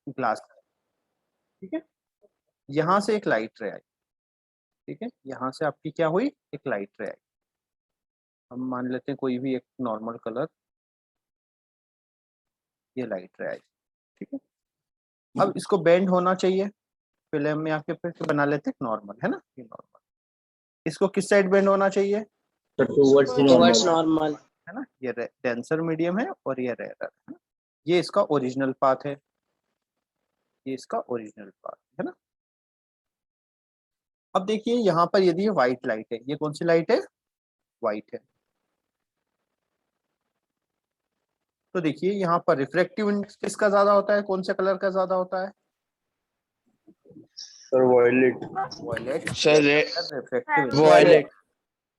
Glass, ठीक है। यहाँ से एक लाइट रे आई, ठीक है, यहाँ से आपकी क्या हुई, एक लाइट रे आई। हम मान लेते हैं कोई भी एक नॉर्मल कलर, ये लाइट रे आई, ठीक है। अब इसको बेंड होना चाहिए, पहले हम यहाँ पे बना लेते हैं नॉर्मल, है ना, ये नॉर्मल। इसको किस साइड बेंड होना चाहिए, टुवर्ड्स नॉर्मल, है ना। ये डेंसर मीडियम है और ये रेयर है ना। ये इसका ओरिजिनल पाथ है, ये इसका ओरिजिनल पाथ है ना। अब देखिए यहाँ पर यदि ये व्हाइट लाइट है, ये कौन सी लाइट है, व्हाइट है। तो देखिए यहाँ पर रिफ्रैक्टिव इंडेक्स किसका ज्यादा होता है, कौन से कलर का ज्यादा होता है, sir violet, violet. Sir refractive violet,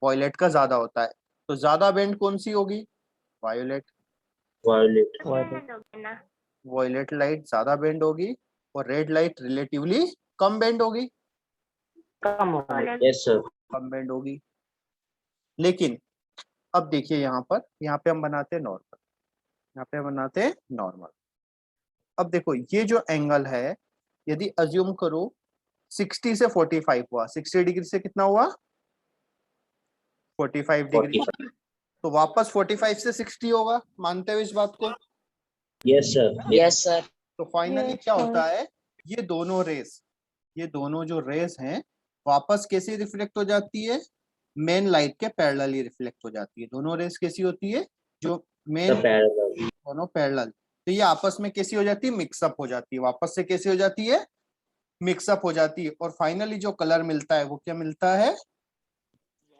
violet का ज्यादा होता है। तो ज्यादा बेंड कौन सी होगी, वायोलेट, वॉयलेट, वॉयलेट लाइट ज्यादा बेंड होगी और रेड लाइट रिलेटिवली कम बेंड होगी, यस सर, कम बेंड होगी। लेकिन अब देखिए यहाँ पे हम बनाते हैं नॉर्मल, यहाँ पे हम बनाते हैं नॉर्मल। अब देखो ये जो एंगल है, यदि अज्यूम करो 60 से 45 हुआ, 60 डिग्री से कितना हुआ, 45 डिग्री, तो वापस 45 से 60 होगा, मानते हो इस बात को, यस सर, यस सर, तो फाइनली क्या होता है, ये दोनों रेस, ये दोनों जो रेस हैं वापस कैसे रिफ्लेक्ट हो जाती है, मेन लाइट के पैरेलली रिफ्लेक्ट हो जाती है। दोनों रेस कैसी होती है, जो मेन दोनों पैरेलल, तो ये आपस में कैसी हो जाती है, मिक्सअप हो जाती है, वापस से कैसी हो जाती है, मिक्सअप हो जाती है। और फाइनली जो कलर मिलता है वो क्या मिलता है,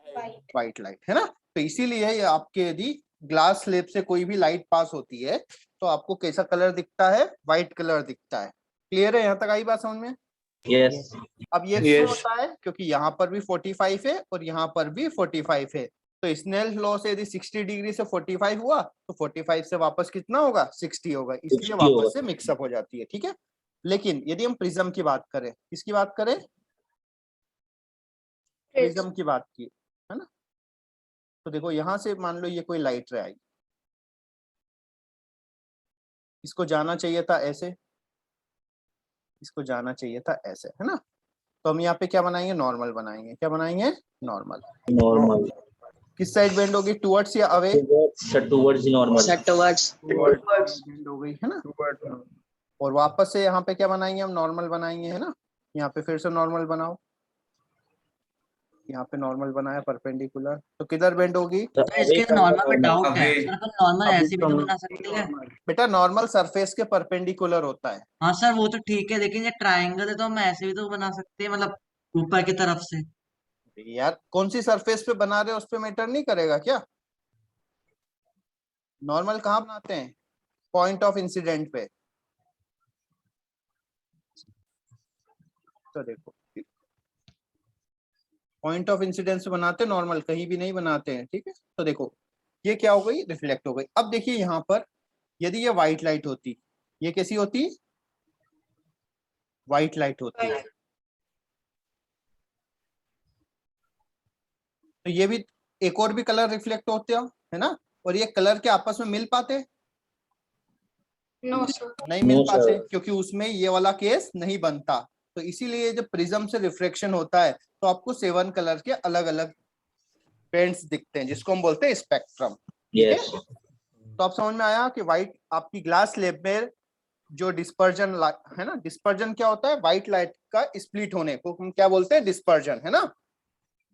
व्हाइट लाइट, है ना। तो इसीलिए ये आपके यदि ग्लास स्लेब से कोई भी लाइट पास होती है तो आपको कैसा कलर दिखता है, व्हाइट कलर दिखता है। क्लियर है, यहाँ तक आई बात समझ में, यस, अब ये क्यों होता है, क्योंकि यहाँ पर भी 45 है और यहाँ पर भी 45 है। तो स्नेल लॉ से यदि 60 डिग्री से 45 हुआ तो 45 से वापस कितना होगा, 60 होगा, इसलिए 60 वापस होगा। से मिक्सअप हो जाती है, ठीक है। लेकिन यदि हम प्रिज्म की बात करें, किसकी बात करें, प्रिज्म की बात की, है ना। तो देखो यहाँ से मान लो ये कोई लाइट रे आई, इसको जाना चाहिए था ऐसे, इसको जाना चाहिए था ऐसे, है ना। तो हम यहाँ पे क्या बनाएंगे, नॉर्मल बनाएंगे, क्या बनाएंगे, नॉर्मल। नॉर्मल, किस साइड बेंड होगी, टुवर्ड्स या away, towards normal, towards, bend हो गई, है ना। और वापस से यहाँ पे क्या बनाएंगे, हम नॉर्मल बनाएंगे, है ना। यहाँ पे फिर से नॉर्मल बनाओ, यहाँ पे नॉर्मल बनाया परपेंडिकुलर, तो किधर बेंड होगी, तो इसके नॉर्मल में डाउट है सर, अपन नॉर्मल ऐसे भी तो बना सकते हैं। बेटा नॉर्मल सरफेस के परपेंडिकुलर होता है। हाँ सर वो तो ठीक है, लेकिन ये ट्रायंगल है तो हम ऐसे भी तो बना सकते हैं, मतलब ऊपर की तरफ से। यार कौन सी सरफेस पे बना रहे हो उस पे मैटर नहीं करेगा क्या, नॉर्मल कहाँ बनाते हैं, पॉइंट ऑफ इंसिडेंट पे। तो देखो पॉइंट ऑफ इंसिडेंस बनाते हैं नॉर्मल, कहीं भी नहीं बनाते हैं, ठीक है। तो देखो ये क्या हो गई, रिफ्लेक्ट हो गई। अब देखिए यहाँ पर यदि ये व्हाइट लाइट होती, ये कैसी होती, व्हाइट लाइट होती है, तो ये भी एक और भी कलर रिफ्लेक्ट होते हो, है ना। और ये कलर के आपस में मिल पाते, नहीं मिल पाते, क्योंकि उसमें ये वाला केस नहीं बनता। तो इसीलिए जब प्रिज्म से रिफ्लेक्शन होता है तो आपको 7 कलर के अलग अलग पेंट्स दिखते हैं, जिसको हम बोलते हैं स्पेक्ट्रम, ठीक है। तो आप समझ में आया कि व्हाइट आपकी ग्लास स्लेब में जो डिस्पर्जन है ना, डिस्पर्जन क्या होता है, व्हाइट लाइट का स्प्लिट होने को हम क्या बोलते हैं, डिस्पर्जन, है ना।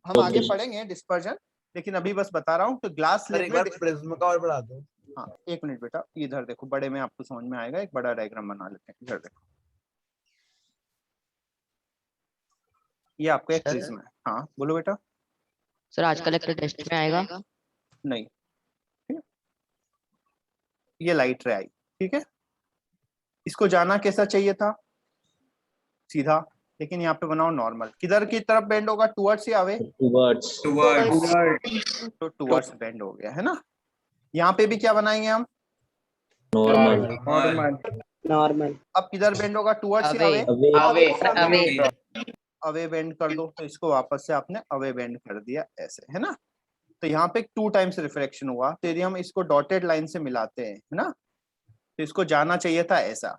हम आगे पढ़ेंगे डिस्पर्जन, लेकिन अभी बस बता रहा हूँ। तो ग्लास स्लेब में प्रिज्म का और बढ़ा दो। हाँ एक मिनट बेटा, इधर देखो, बड़े में आपको समझ में आएगा, एक बड़ा डायग्राम बना लेते हैं, इधर देखो, ये आपका एक प्रिज्म है। हाँ बोलो बेटा। सर आज कलेक्टर टेस्ट में आएगा? नहीं, ठीक है? ये लाइट रे आई, ठीक है। इसको जाना कैसा चाहिए था, सीधा, लेकिन यहाँ पे बनाओ नॉर्मल। किधर की तरफ बेंड होगा, टुवर्ड्स या अवे, टुवर्ड्स, तो टुवर्ड्स बेंड हो गया, है ना। यहाँ पे भी क्या बनाएंगे हम, नॉर्मल, नॉर्मल, अब किधर बेंड होगा, टुवर्ड्स या अवे, अवे बेंड कर दो। तो इसको वापस से आपने अवे बेंड कर दिया ऐसे, है ना। तो यहाँ पे 2 टाइम्स रिफ्लेक्शन हुआ, तो यदि हम इसको डॉटेड लाइन से मिलाते हैं, है ना, तो इसको जाना चाहिए था ऐसा,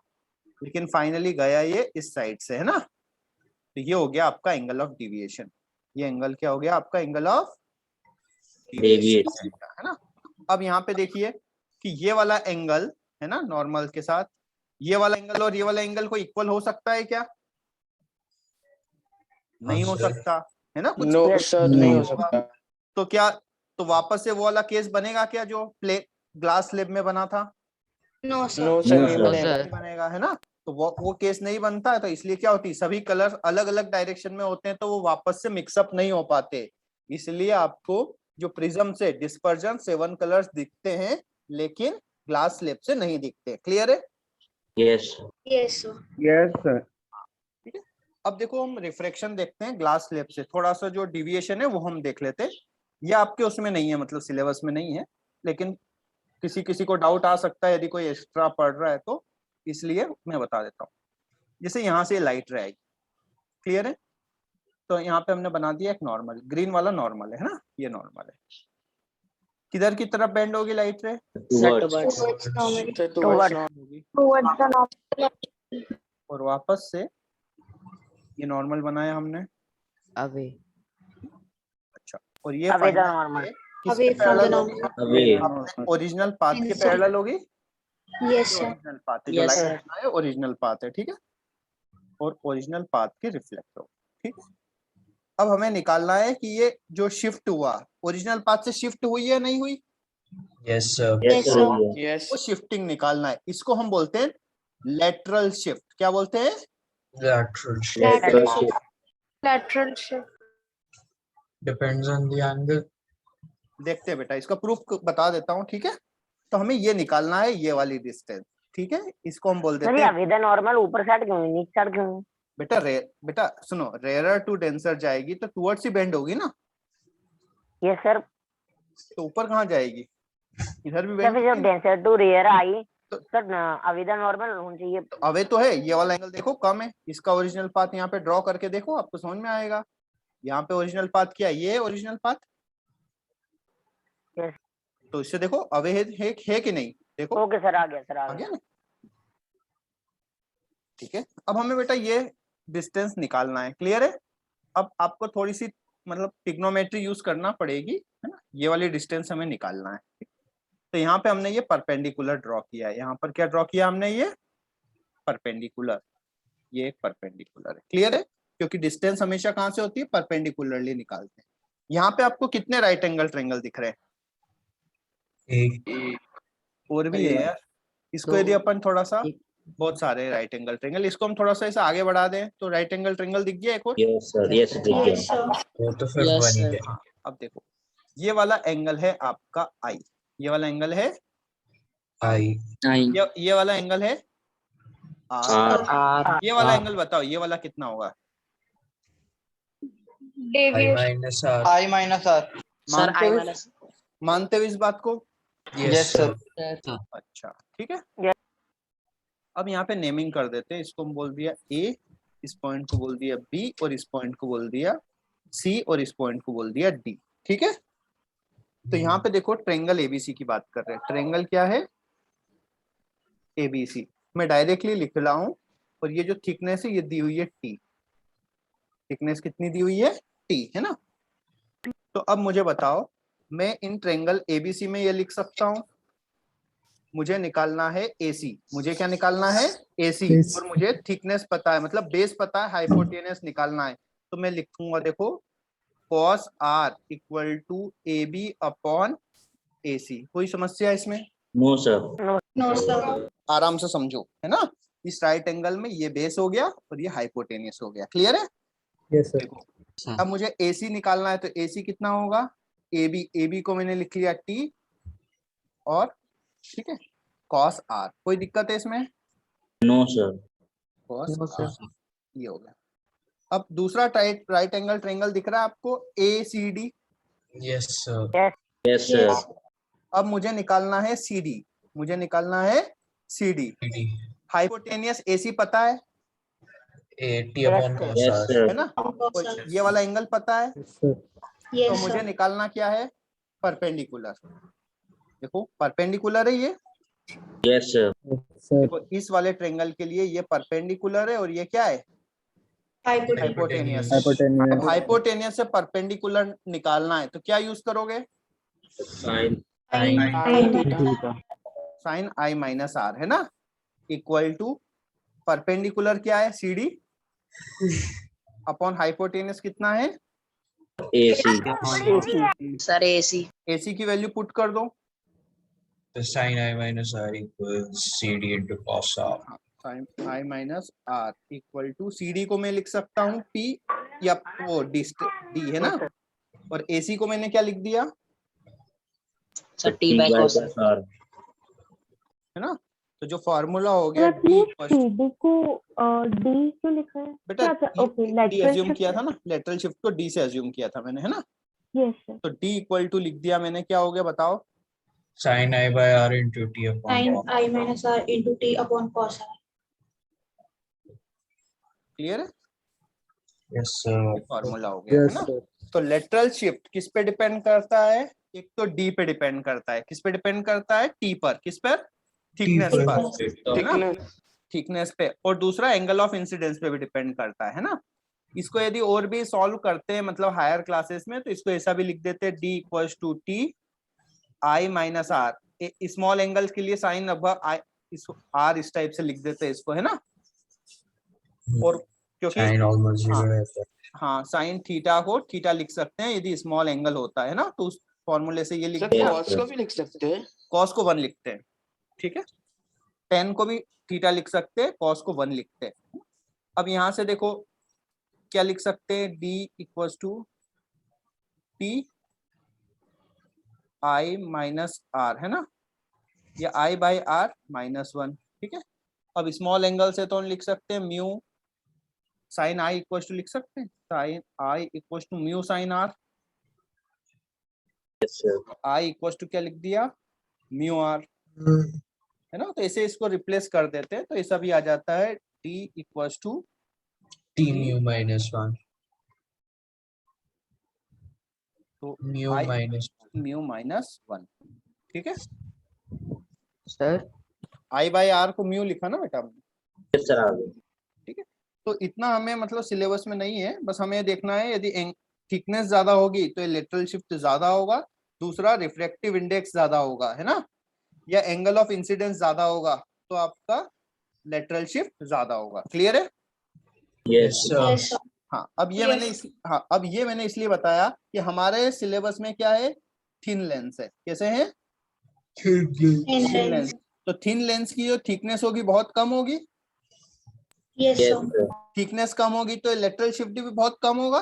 लेकिन फाइनली गया ये इस साइड से, है ना। तो ये हो गया आपका एंगल ऑफ डिविएशन। ये एंगल क्या हो गया आपका? Angle of Deviation. है ना। अब यहाँ पे देखिए कि ये वाला एंगल है ना नॉर्मल के साथ, ये वाला एंगल और ये वाला एंगल को इक्वल हो सकता है क्या? नहीं हो सकता, है ना। कुछ नो सर, नहीं हो होगा। सकता। तो क्या, तो वापस से वो वाला केस बनेगा क्या जो प्ले ग्लास स्लेब में बना था? नो सर, No, नहीं sir. बनेगा। नहीं बनेगा, है ना। तो वो केस नहीं बनता है, तो इसलिए क्या होती है, सभी कलर अलग अलग डायरेक्शन में होते हैं तो वो वापस से मिक्सअप नहीं हो पाते। इसलिए आपको जो प्रिज्म से डिस्पर्जन 7 कलर्स दिखते हैं लेकिन ग्लास स्लेब से नहीं दिखते। क्लियर है? Yes. Yes sir. Yes sir. ठीक है, अब देखो हम रिफ्रैक्शन देखते हैं ग्लास स्लेब से। थोड़ा सा जो डिविएशन है वो हम देख लेते हैं। ये आपके उसमें नहीं है, मतलब सिलेबस में नहीं है, लेकिन किसी किसी को डाउट आ सकता है यदि कोई एक्स्ट्रा पढ़ रहा है तो, इसलिए मैं बता देता हूँ। जैसे यहाँ से लाइट रे आएगी, क्लियर है। तो यहाँ पे हमने बना दिया एक नॉर्मल, ग्रीन वाला नॉर्मल है ना, ये नॉर्मल है। किधर की तरफ बेंड होगी लाइट रे? Towards. होगी। और वापस से ये नॉर्मल बनाया हमने। अवे अच्छा, और ये किसके ओरिजिनल पाथ के पैरेलल होगी? Yes sir. ओरिजिनल पाथ है जो Yes, लाइट sir. है, ओरिजिनल पाथ है, ठीक है। और ओरिजिनल पाथ के रिफ्लेक्ट हो, ठीक है। अब हमें निकालना है कि ये जो शिफ्ट हुआ ओरिजिनल पाथ से शिफ्ट हुई है नहीं हुई, Yes, sir. Yes, sir. Yes. वो शिफ्टिंग निकालना है। इसको हम बोलते हैं लेटरल शिफ्ट। क्या बोलते हैं? Lateral shift. Lateral shift. Lateral shift. Depends on the angle. देखते हैं बेटा, इसका प्रूफ बता देता हूँ, ठीक है। तो हमें ये निकालना है, ये वाली डिस्टेंस, ठीक है। इसको हम बोल देते हैं अभी नॉर्मल ऊपर साइड क्यों है, नीचे साइड क्यों है? बेटा सुनो, रेयर टू डेंसर जाएगी तो टुवर्ड्स ही बेंड होगी ना। Yes sir. तो ऊपर कहाँ जाएगी? इधर भी जब बेंड। जब डेंसर टू रेयर आई तो सर अभी नॉर्मल होना चाहिए। अवे तो है, ये वाला एंगल देखो कम है। इसका ओरिजिनल पाथ यहाँ पे ड्रॉ करके देखो, आपको समझ में आएगा। यहाँ पे ओरिजिनल पाथ क्या है? ये ओरिजिनल पाथ। Yes. तो इससे देखो अवे है कि नहीं? देखो ओके सर, आ गया सर, आ गया ना। ठीक है, अब हमें बेटा ये डिस्टेंस निकालना है। क्लियर है? अब आपको थोड़ी सी मतलब ट्रिग्नोमेट्री यूज करना पड़ेगी, है ना। ये वाली डिस्टेंस हमें निकालना है। तो यहाँ पे हमने ये परपेंडिकुलर ड्रॉ किया है। यहाँ पर क्या ड्रॉ किया हमने? ये परपेंडिकुलर, ये एक परपेंडिकुलर है। क्लियर है? क्योंकि डिस्टेंस हमेशा कहाँ से होती है? परपेंडिकुलरली निकालते हैं। यहाँ पे आपको कितने राइट एंगल ट्रायंगल दिख रहे हैं? और भी है यार। इसको यदि अपन थोड़ा सा, बहुत सारे राइट एंगल ट्रायंगल, इसको हम थोड़ा सा ऐसा आगे बढ़ा दें तो राइट एंगल ट्रायंगल दिख गया एक और। Yes, sir. Yes, it Yes, is. sir. वो तो फिर बन ही गया. हाँ, अब देखो ये वाला एंगल है आपका आई, ये वाला एंगल है ये वाला एंगल है आर। ये वाला एंगल बताओ, ये वाला कितना होगा? Deviation. I minus R. मानते हो इस बात को? Yes, sir. अच्छा, ठीक है। Yes. अब यहाँ पे नेमिंग कर देते हैं। इसको हम बोल दिया ए, इस पॉइंट को बोल दिया बी, और इस पॉइंट को बोल दिया सी, और इस पॉइंट को बोल दिया डी। ठीक है, तो यहाँ पे देखो ट्रायंगल एबीसी की बात कर रहे हैं। ट्रायंगल क्या है? एबीसी। मैं डायरेक्टली लिख रहा हूँ, और ये जो थिकनेस है ये दी हुई है टी। थिकनेस कितनी दी हुई है? टी, है ना। तो अब मुझे बताओ, मैं इन ट्रायंगल एबीसी में ये लिख सकता हूँ, मुझे निकालना है एसी। मुझे क्या निकालना है? एसी। और मुझे थिकनेस पता है, मतलब बेस पता है, हाइपोटेनस निकालना है। तो मैं लिखूंगा देखो cos r equal to A B upon A C. कोई समस्या है इसमें? No, sir. No, sir. आराम से समझो, है ना। इस राइट एंगल में ये बेस हो गया और ये हाइपोटेनियस हो गया। क्लियर है? Yes sir. देखो अब मुझे एसी निकालना है, तो एसी कितना होगा? एबी, एबी को मैंने लिख लिया टी, और ठीक है cos r। कोई दिक्कत है इसमें? No, sir. cos r ये हो गया। अब दूसरा राइट एंगल ट्रायंगल दिख रहा है आपको, A C D. Yes, sir. Yes, sir. अब मुझे निकालना है सी डी, मुझे निकालना है सी डी। हाइपोटेनियस एसी पता है? 80 upon cos Yes, r. sir. है ना। और ये वाला एंगल पता है? तो Yes, मुझे sir. निकालना क्या है? परपेंडिकुलर। देखो परपेंडिकुलर है ये, Yes, sir. देखो इस वाले ट्रायंगल के लिए ये परपेंडिकुलर है और ये क्या है, हाइपोटेनियस है। अब हाइपोटेनियस से परपेंडिकुलर निकालना है तो क्या यूज करोगे, Sine. Sine i minus r, है ना, इक्वल टू परपेंडिकुलर क्या है, सी डी अपॉन हाइपोटेनियस कितना है, AC. सर AC एसी की वैल्यू पुट कर दो, So sin I minus R equals CD into cos R. Sine i minus r equal to C D को मैं लिख सकता हूँ पी या वो डी है ना, और एसी को मैंने क्या लिख दिया, sir T by cos R R. है ना। तो जो फॉर्मूला हो गया डी CD को D क्यों लिखा है? बेटा ओके, डी लेटरल एज्यूम किया था ना, लेटरल शिफ्ट को डी से एज्यूम किया था मैंने, है ना। Yes sir. तो डी इक्वल टू लिख दिया मैंने, क्या हो गया बताओ, Sin I by R into T upon sin cos. I minus R into T upon cos R. Clear है, Yes, sir. फॉर्मूला हो गया, है ना। तो लेटरल शिफ्ट किस पे डिपेंड करता है, एक तो डी पे डिपेंड करता है, किस पे डिपेंड करता है, टी पर, किस पर, थिकनेस पर, ठीक है, थिकनेस पे, और दूसरा एंगल ऑफ इंसिडेंस पे भी डिपेंड करता है ना। इसको यदि और भी सॉल्व करते हैं मतलब हायर क्लासेस में, तो इसको ऐसा भी लिख देते हैं, d equals to t i minus r, small angles के लिए साइन लगभग आई इसको आर इस टाइप से लिख देते हैं इसको, है ना। और क्योंकि Sin almost zero है sir. हाँ साइन थीटा को थीटा लिख सकते हैं यदि स्मॉल एंगल होता है ना, तो उस फॉर्मूले से ये लिख दिया, कॉस को भी लिख सकते हैं। कॉस को 1 लिखते हैं, ठीक है, टेन को भी थीटा लिख सकते हैं, कॉस को 1 लिखते हैं। अब यहां से देखो क्या लिख सकते हैं, d equals to t i minus r, है ना, या आई बाई आर माइनस 1, ठीक है। अब स्मॉल एंगल से तो हम लिख सकते हैं mu sine i equal to, लिख सकते हैं sine i equal to mu sine r, Yes, sir. I equal to क्या लिख दिया, म्यू आर, है ना। तो ऐसे इसको रिप्लेस कर देते हैं, तो ऐसा भी आ जाता है d equal to T mu minus 1. तो Mu I minus mu minus 1, ठीक है। सर आई बाई आर को म्यू लिखा ना बेटा हमने, Yes, sir. आगे. ठीक है। तो इतना हमें मतलब सिलेबस में नहीं है, बस हमें देखना है यदि थिकनेस ज्यादा होगी तो लेटरल शिफ्ट ज्यादा होगा, दूसरा रिफ्रैक्टिव इंडेक्स ज्यादा होगा, है ना, या एंगल ऑफ इंसिडेंस ज्यादा होगा तो आपका लेटरल शिफ्ट ज्यादा होगा। क्लियर है, Yes, sir. Yes sir. हाँ। अब ये मैंने इसलिए बताया कि हमारे सिलेबस में क्या है, थिन लेंस है, कैसे है, थिन लेंस। तो थिन लेंस की जो थिकनेस होगी बहुत कम होगी, Yes Yes, sir. sir. Thickness कम होगी तो लेटरल शिफ्ट भी बहुत कम होगा,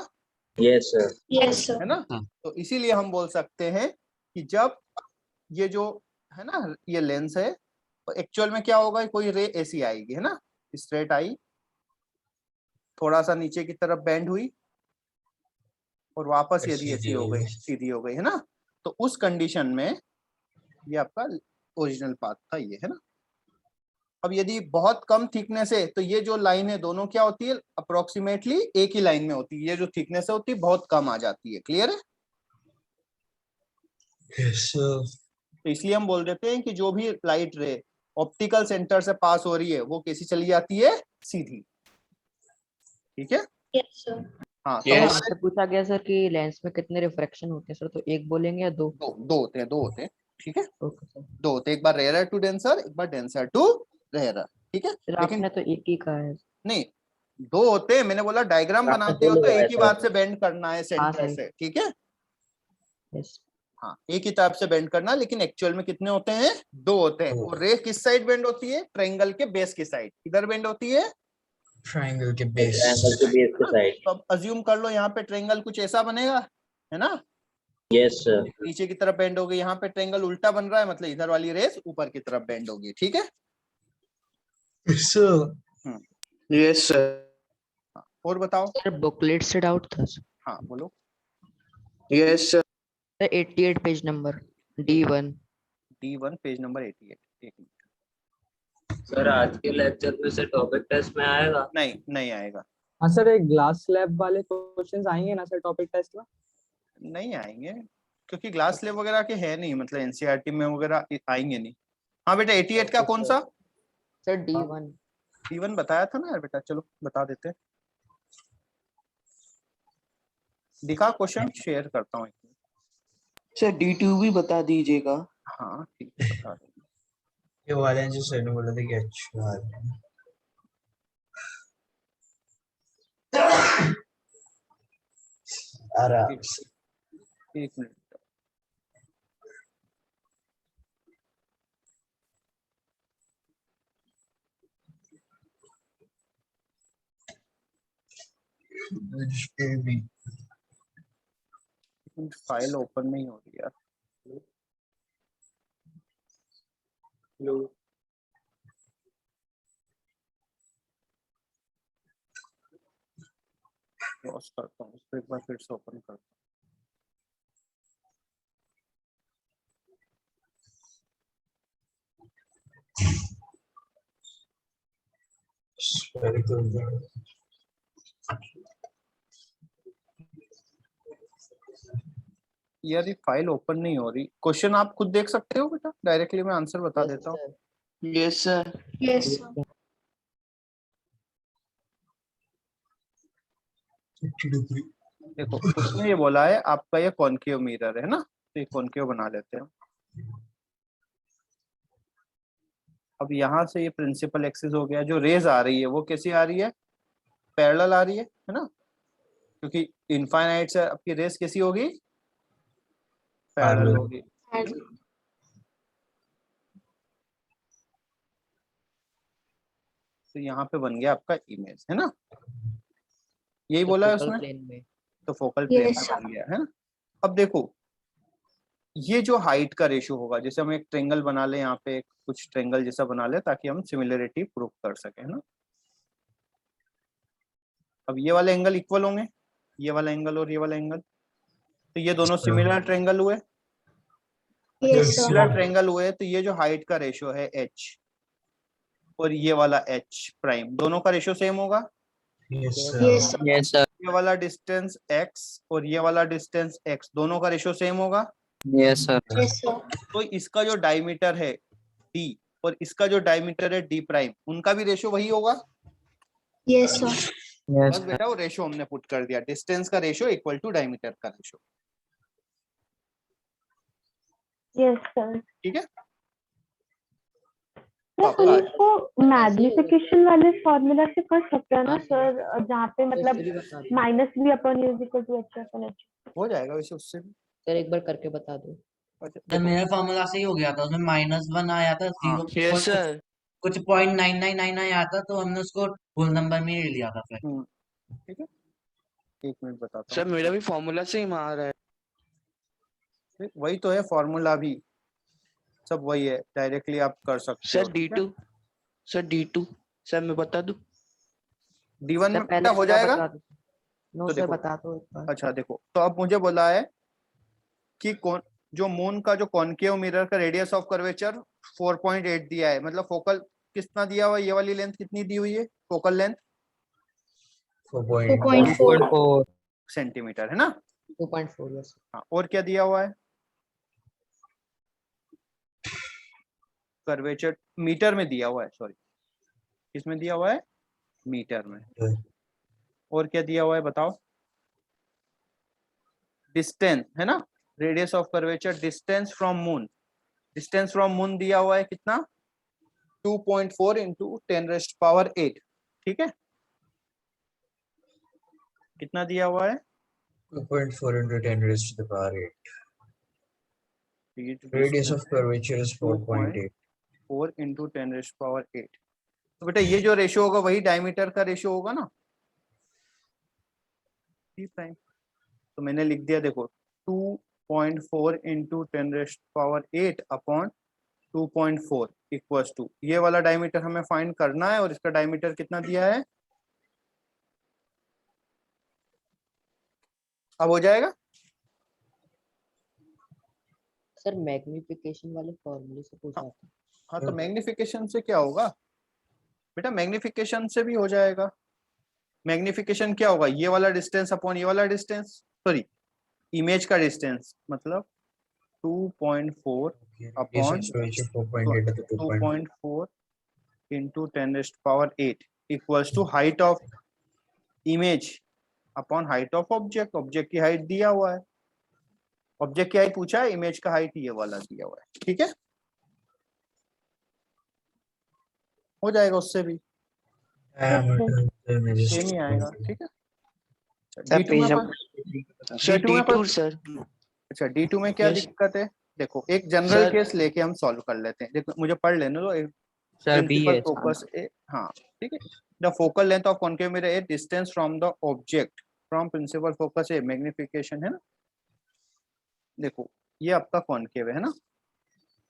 Yes, sir. Yes sir. है ना। तो इसीलिए हम बोल सकते हैं कि जब ये जो है ना ये लेंस है, तो एक्चुअल में क्या होगा, कोई रे ऐसी आएगी, है ना, स्ट्रेट आई, थोड़ा सा नीचे की तरफ बेंड हुई और वापस यदि ऐसी हो गई, सीधी हो गई, है ना। तो उस कंडीशन में ये आपका ओरिजिनल पाथ था, ये, है ना। अब यदि बहुत कम थिकनेस है तो ये जो लाइन है दोनों क्या होती है, अप्रोक्सीमेटली एक ही लाइन में होती है, ये जो थिकनेस है होती है बहुत कम आ जाती है। क्लियर है, Yes, sir. तो इसलिए हम बोल देते हैं कि जो भी लाइट रे ऑप्टिकल सेंटर से पास हो रही है वो कैसी चली जाती है, सीधी, ठीक है। Yes sir. हाँ तो Yes. हमारे आपसे पूछा गया सर कि लेंस में कितने रिफ्रैक्शन होते हैं सर, तो एक बोलेंगे या दो? दो होते हैं, ठीक है, ओके सर। दो होते हैं, एक बार रेयर टू डेंसर, एक बार डेंसर टू रेयर, ठीक है। सर लेकिन आपने तो एक ही कहा है। नहीं, दो होते हैं, मैंने बोला डायग्राम आपने बनाते हो तो बोला एक ही ऐसा। बात से बेंड करना है सेंटर सही। से, ठीक है। यस हाँ एक ही तरफ से बेंड करना, लेकिन एक्चुअल में कितने होते हैं, दो होते हैं। दो। और रे किस साइड बेंड होती है, ट्रायंगल के बेस की साइड, किधर बेंड होती है, Triangle के base. Triangle के base के side. तो अब अज्यूम कर लो यहाँ पे ट्रायंगल कुछ ऐसा बनेगा, है ना, Yes sir. नीचे की तरफ बेंड होगी, यहाँ पे ट्रायंगल उल्टा बन रहा है, मतलब इधर वाली रेस ऊपर की तरफ बेंड होगी, ठीक है। Yes, sir. Yes sir. और बताओ, सर बुकलेट से डाउट था सर। हाँ बोलो। Yes sir. 88 page number D1। D1 page number 88। Sir आज के लेक्चर में से टॉपिक टेस्ट में आएगा? नहीं आएगा, हाँ सर, एक ग्लास स्लैब वाले क्वेश्चंस आएंगे ना सर टॉपिक टेस्ट में? नहीं आएंगे, क्योंकि ग्लास स्लैब वगैरह के है नहीं, मतलब एनसीईआरटी में वगैरह आएंगे नहीं। हाँ बेटा 88 का कौन सा? सर D1 D1 बताया था ना यार बेटा, चलो बता देते हैं। दिखा क्वेश्चन, शेयर करता हूँ। सर D2 भी बता दीजिएगा। हाँ ठीक है बता देंगे। ये वाले हैं जो सर ने बोला था कि अच्छा है। आराम से। एक मिनट। फाइल ओपन नहीं हो रही यार। क्लोज करता हूँ, इसको एक बार फिर से ओपन करता हूँ। यार ये फाइल ओपन नहीं हो रही। क्वेश्चन आप खुद देख सकते हो बेटा, डायरेक्टली मैं आंसर बता देता हूँ। Yes sir. Yes, sir. देखो उसने ये बोला है आपका ये कॉन्केव मिरर है ना, तो ये कॉन्केव बना लेते हैं। अब यहाँ से ये प्रिंसिपल एक्सिस हो गया, जो रेज आ रही है वो कैसी आ रही है? पैरेलल आ रही है ना, क्योंकि इनफाइनाइट से आपकी रेज कैसी होगी? Parallel Parallel. होगी। तो यहाँ पे बन गया आपका इमेज है ना, यही बोला है उसने। प्लेन में तो फोकल प्लेन Yes, में sir. बन गया है ना। अब देखो ये जो हाइट का रेशियो होगा, जैसे हम एक ट्रेंगल बना ले, यहाँ पे कुछ ट्रेंगल जैसा बना ले ताकि हम सिमिलरिटी प्रूव कर सके, है ना। अब ये वाले एंगल इक्वल होंगे, ये वाला एंगल और ये वाला एंगल, तो ये दोनों सिमिलर ट्रेंगल हुए। Yes, sir. सिमिलर ट्रेंगल हुए तो ये जो हाइट का रेशियो है h और ये वाला h प्राइम, दोनों का रेशियो सेम होगा। Yes, Yes, sir. Yes sir ये वाला डिस्टेंस x और ये वाला डिस्टेंस x, दोनों का रेशियो सेम होगा। Yes sir Yes, sir. तो इसका जो डायमीटर है d और इसका जो डायमीटर है d प्राइम, उनका भी रेशियो वही होगा। Yes, sir. बस बेटा वो रेशियो हमने पुट कर दिया, डिस्टेंस का रेशियो इक्वल टू डायमीटर का रेशियो। Yes, sir. ठीक है। सर हम इसको मैग्निफिकेशन वाले फॉर्मूला से कर सकते हैं ना सर, जहाँ पे मतलब minus B upon is equal to H upon H. हो जाएगा वैसे उससे भी। सर एक बार करके बता दो। अच्छा, तो देखो, मेरा फॉर्मूला सही हो गया था, उसमें -1 आया था, हाँ, 0 यस सर। कुछ 0.999 आया था, तो हमने उसको होल नंबर में ही ले लिया था फिर। ठीक है, एक मिनट बताता सर हूँ। मेरा भी फॉर्मूला से ही मार रहा है। वही तो है फॉर्मूला भी, सब वही है, डायरेक्टली आप कर सकते हो। Sir D2 sir D2 sir मैं बता दूं। D1 सर में पहले बेटा हो पूरा जाएगा। बता दो। नो तो सर देखो, बता दो एक बार। अच्छा देखो, तो अब मुझे बोला है कि कौन जो मून का जो कॉनकेव मिरर का रेडियस ऑफ कर्वेचर 4.8 दिया है, मतलब फोकल कितना दिया हुआ है, ये वाली लेंथ कितनी दी हुई है, फोकल लेंथ 2.4. सेंटीमीटर है ना। 2.4 यस। हाँ, और क्या दिया हुआ है? कर्वेचर मीटर में दिया हुआ है, सॉरी किसमें दिया हुआ है? मीटर में। और क्या दिया हुआ है बताओ? डिस्टेंस है ना, radius of curvature distance from moon, distance from moon दिया हुआ है कितना? 2.4 इंटू 10⁸ ठीक है। कितना दिया हुआ है? 2.4 into 10 raised to the power 8. ये जो Radius distance of curvature is 4.8. 4 into 10⁸ तो बेटा ये जो रेशियो होगा वही डायमीटर का रेशियो होगा ना, डी प्राइम। तो मैंने लिख दिया देखो 2.4 इंटू 10⁸ अपॉन 2.4 इक्वल्स टू, ये वाला डायमीटर हमें फाइंड करना है और इसका डायमीटर कितना दिया है? अब हो जाएगा। सर मैग्निफिकेशन वाले फॉर्मूले से पूछा था। हाँ तो मैग्निफिकेशन से क्या होगा बेटा? मैग्निफिकेशन से भी हो जाएगा। मैग्निफिकेशन क्या होगा? ये वाला डिस्टेंस अपॉन ये वाला डिस्टेंस, सॉरी इमेज का डिस्टेंस, मतलब 2.4 Radius upon of curvature 4.8 to 2.4. 2.4 into 10 raised to power 8 equals to height of image upon height of object. Object की हाइट दिया हुआ है, ऑब्जेक्ट की हाइट पूछा है, इमेज का हाइट ये वाला दिया हुआ है। ठीक है, हो जाएगा उससे भी सेम ही आएगा। ठीक है, D2 में D2 में सर अच्छा D2 में क्या Yes. दिक्कत है? देखो एक जनरल Sir. केस लेके हम सॉल्व कर लेते हैं। देखो मुझे पढ़ लेने दो। सर बी प्रिंसिपल है फोकस ए, हाँ ठीक है। The focal length of concave mirror a, distance from the object from principal focus a, magnification है ना। देखो ये आपका कॉनकेव है ना,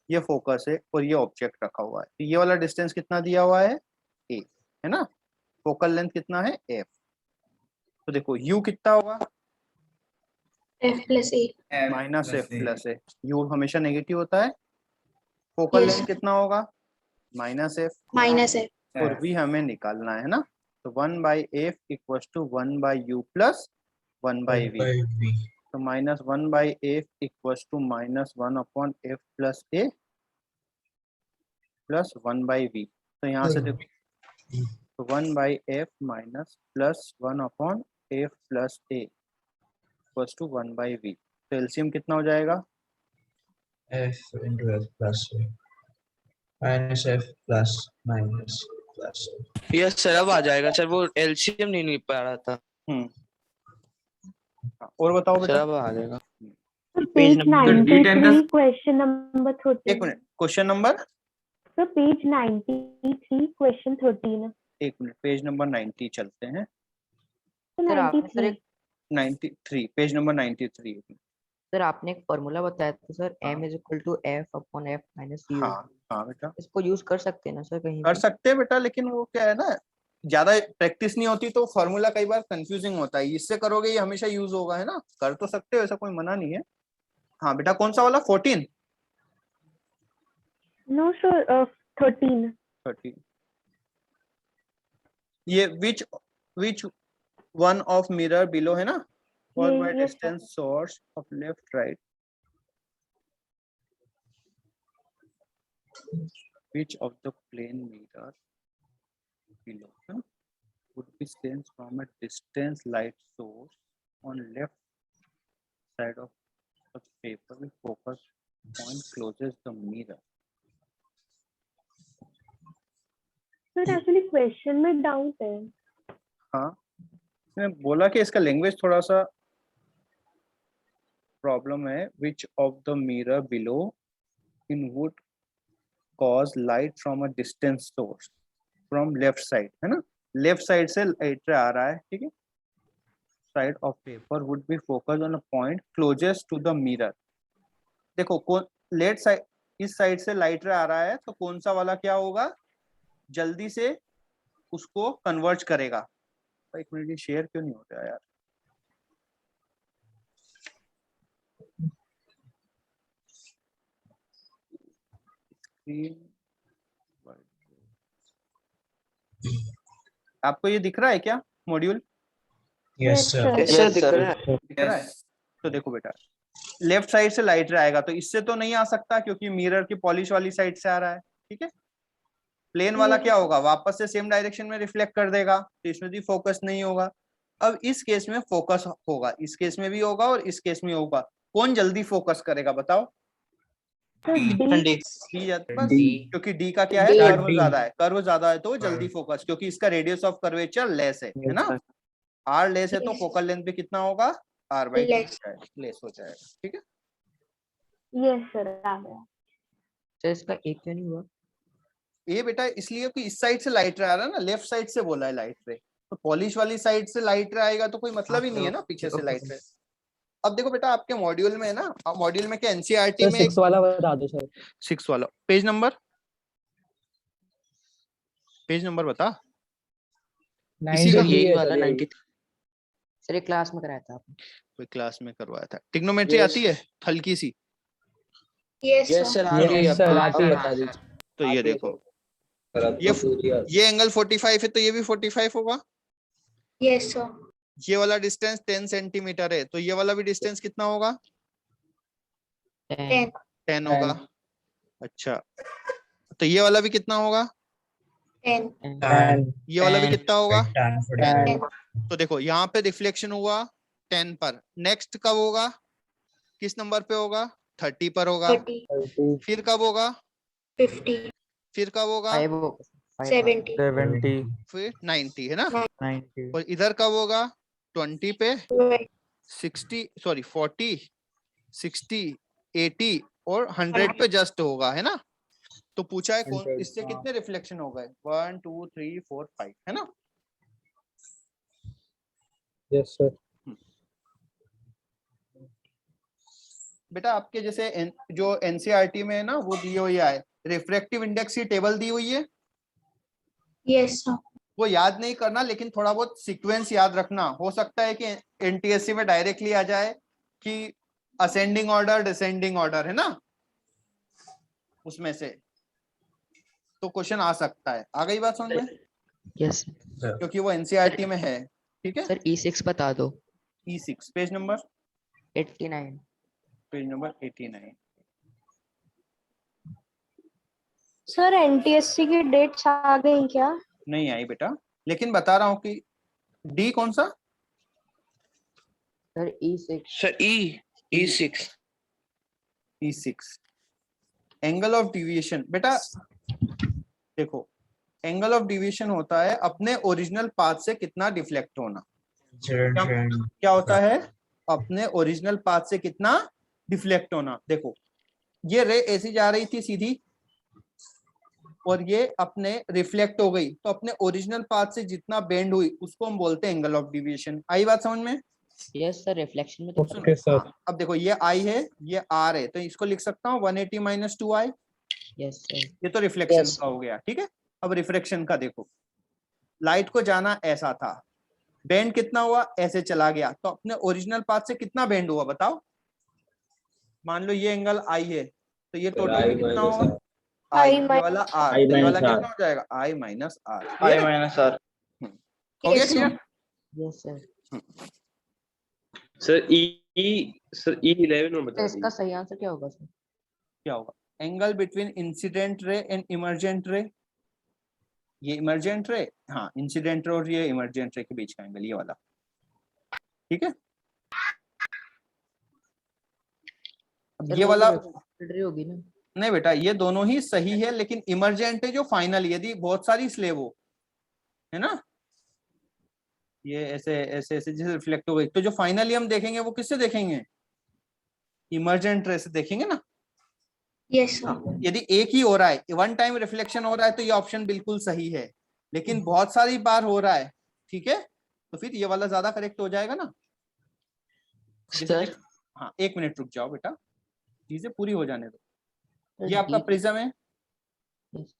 ये फोकस है और ये ऑब्जेक्ट रखा हुआ है। तो ये वाला डिस्टेंस कितना दिया हुआ है? ए, है ना। फोकल लेंथ कितना है? एफ। तो देखो यू कितना होगा? F plus A. Minus F plus A. You हमेशा नेगेटिव होता है। Focal Yes. लेंथ कितना होगा? Minus F. Minus F. और भी हमें निकालना है ना। तो 1/f equals to 1/u plus 1/v। तो minus 1/f equals to -1/f plus a plus 1/v। तो यहाँ से देखो, तो 1/f minus plus 1/f plus a equals to 1/v। तो एलसीएम कितना हो जाएगा? F into F plus A minus F plus minus plus A. Yes sir अब आ जाएगा सर, वो एलसीएम नहीं पा रहा था और बताओ सर, बेटा। अब आ जाएगा। Page number 93 question number 13। एक minute, question number sir page 93 question 13। एक मिनट, पेज नंबर 90 चलते हैं। सर आपने सर 93 एक 93 पेज नंबर 93। सर आपने एक फॉर्मूला बताया था sir, m is equal to f upon f minus u। हाँ हाँ बेटा इसको यूज कर सकते हैं ना सर कहीं कर भी? सकते हैं बेटा, लेकिन वो क्या है ना, ज्यादा प्रैक्टिस नहीं होती तो फॉर्मूला कई बार कंफ्यूजिंग होता है। इससे करोगे ये हमेशा यूज होगा, है ना। कर तो सकते हो, ऐसा कोई मना नहीं है। हाँ बेटा, कौन सा वाला? 14 नो सर 13। 13। ये which one of mirror below है ना, और ये- बाय ये distance source of left right, which of the plane mirror below would be seen from a distance light source on left side of the paper with focus point closest the mirror। Sir actually question में doubt है। हाँ, इसने बोला कि इसका language थोड़ा सा problem है। which of the mirror below in would cause light from a distance source from left side, है ना। लेफ्ट साइड से लाइट आ रहा है, ठीक है। Side of paper would be focus on a point closest to the mirror. देखो कौन लेफ्ट साइड, इस साइड से लाइट आ रहा है, तो कौन सा वाला क्या होगा, जल्दी से उसको कन्वर्ज करेगा। एक मिनट, ये शेयर क्यों नहीं होता यार? आपको ये दिख रहा है क्या module? Yes sir. Yes sir दिख रहा है। दिख रहा है? तो देखो बेटा, लेफ्ट साइड से लाइट आएगा, तो इससे तो नहीं आ सकता क्योंकि मिरर की पॉलिश वाली साइड से आ रहा है, ठीक है। प्लेन वाला क्या होगा, वापस से सेम डायरेक्शन में रिफ्लेक्ट कर देगा, तो इसमें भी फोकस नहीं होगा। अब इस केस में फोकस होगा, इस केस में भी होगा और इस केस में होगा। कौन जल्दी फोकस करेगा बताओ? सर डी बस, क्योंकि डी का क्या है, कर्व ज्यादा है। कर्व ज्यादा है तो वो जल्दी फोकस, क्योंकि इसका रेडियस ऑफ कर्वेचर लेस है ना। आर लेस है तो फोकल लेंथ भी कितना होगा, r/2 लेस हो जाएगा, ठीक है। यस सर आ गया। सर इसका एक क्यों नहीं हुआ? ये बेटा इसलिए कि इस साइड से लाइट आ रहा है ना, लेफ्ट साइड से बोला है लाइट रे, तो पॉलिश वाली साइड से लाइट आएगा तो कोई मतलब ही नहीं है ना पीछे से लाइट रे। अब देखो बेटा, आपके मॉड्यूल में है ना, मॉड्यूल में क्या एनसीईआरटी में 6 वाला बता दो सर। 6 वाला पेज नंबर बता। यही वाला 90। सर एक क्लास में कराया था आपने? कोई क्लास में करवाया था। ट्रिग्नोमेट्री आती है हल्की सी? Yes yes sir. सर आ गई, Yes, sir, अब आती है। बता दीजिए। तो ये देखो, ये एंगल 45 है तो ये भी 45 होगा। Yes sir. ये वाला डिस्टेंस 10 सेंटीमीटर है, तो ये वाला भी डिस्टेंस कितना होगा? 10. 10 होगा। अच्छा, तो ये वाला भी कितना होगा? 10. ये वाला भी कितना होगा? tan 10. तो देखो यहाँ पे रिफ्लेक्शन हुआ 10 पर, नेक्स्ट कब होगा? किस नंबर पे होगा? 30 पर होगा। 30. फिर कब होगा? 50. फिर कब होगा? 70. 70 फिर 90, है ना? 90 और इधर कब होगा? 20 पे, 12. 60 सॉरी 40, 60, 80 और 100 पे जस्ट होगा, है ना? तो पूछा है कौन 100, इससे हाँ। कितने रिफ्लेक्शन हो गए? 1 2 3 4 5, है ना? Yes sir. बेटा आपके जैसे जो एनसीईआरटी में है ना, वो दी हुई है रिफ्रैक्टिव इंडेक्स की टेबल दी हुई है, Yes, sir. वो याद नहीं करना, लेकिन थोड़ा बहुत सीक्वेंस याद रखना। हो सकता है कि एनटीएससी में डायरेक्टली आ जाए कि असेंडिंग ऑर्डर डिसेंडिंग ऑर्डर, है ना, उसमें से तो क्वेश्चन आ सकता है। आ गई बात समझ में? यस क्योंकि वो एनसीईआरटी में है। ठीक है, सर E6 बता दो। E6 page number 89। Page number 89। Sir NTSC की डेट्स आ गई क्या? नहीं आई बेटा, लेकिन बता रहा हूँ कि डी कौन सा? Sir E6। Sir E6 E6 angle of deviation. बेटा देखो, एंगल ऑफ डिविएशन होता है अपने ओरिजिनल पाथ से कितना डिफ्लेक्ट होना। क्या होता है? अपने ओरिजिनल पाथ से कितना डिफ्लेक्ट होना। देखो ये रे ऐसी जा रही थी सीधी और ये अपने रिफ्लेक्ट हो गई, तो अपने ओरिजिनल पाथ से जितना बेंड हुई उसको हम बोलते हैं एंगल ऑफ डिविएशन। आई बात समझ में? यस सर, रिफ्लेक्शन में तो ओके सर। हाँ, अब देखो ये आई है, ये आर है, तो इसको लिख सकता हूँ 180 माइनस 2i। Yes sir. ये तो रिफ्लेक्शन Yes. का हो गया। ठीक है, अब रिफ्रेक्शन का देखो, लाइट को जाना ऐसा था, बेंड कितना हुआ? ऐसे चला गया, तो अपने ओरिजिनल पाथ से कितना बेंड हुआ बताओ? मान लो ये एंगल आई है, तो ये टोटल में कितना होगा? आई, ये वाला आर, तो ये वाला कितना हो जाएगा? I minus R. I minus R. हो गया Yes, sir. Clear? Yes sir. Sir sir E11 में तो बता इसका सही आंसर क्या होगा सर? क्या होगा? Angle between incident ray and emergent रे। ये इमर्जेंट रे, हाँ इंसिडेंट रे और ये इमर्जेंट रे के बीच का एंगल, ये वाला। ठीक है, अब सर ये वो वाला तो refracted ray होगी ना? नहीं बेटा, ये दोनों ही सही है, लेकिन इमर्जेंट है जो फाइनल, यदि बहुत सारी स्लेब हो, है ना, ये ऐसे ऐसे ऐसे जैसे रिफ्लेक्ट हो गई, तो जो फाइनली हम देखेंगे वो किससे देखेंगे? इमर्जेंट रे से देखेंगे ना। Yes, sir. यदि एक ही हो रहा है, वन टाइम रिफ्लेक्शन हो रहा है, तो ये ऑप्शन बिल्कुल सही है, लेकिन बहुत सारी बार हो रहा है, ठीक है, तो फिर ये वाला ज्यादा करेक्ट हो जाएगा ना। सर हाँ 1 मिनट रुक जाओ बेटा, चीजें पूरी हो जाने दो। सर, ये आपका D- प्रिज्म है। yes.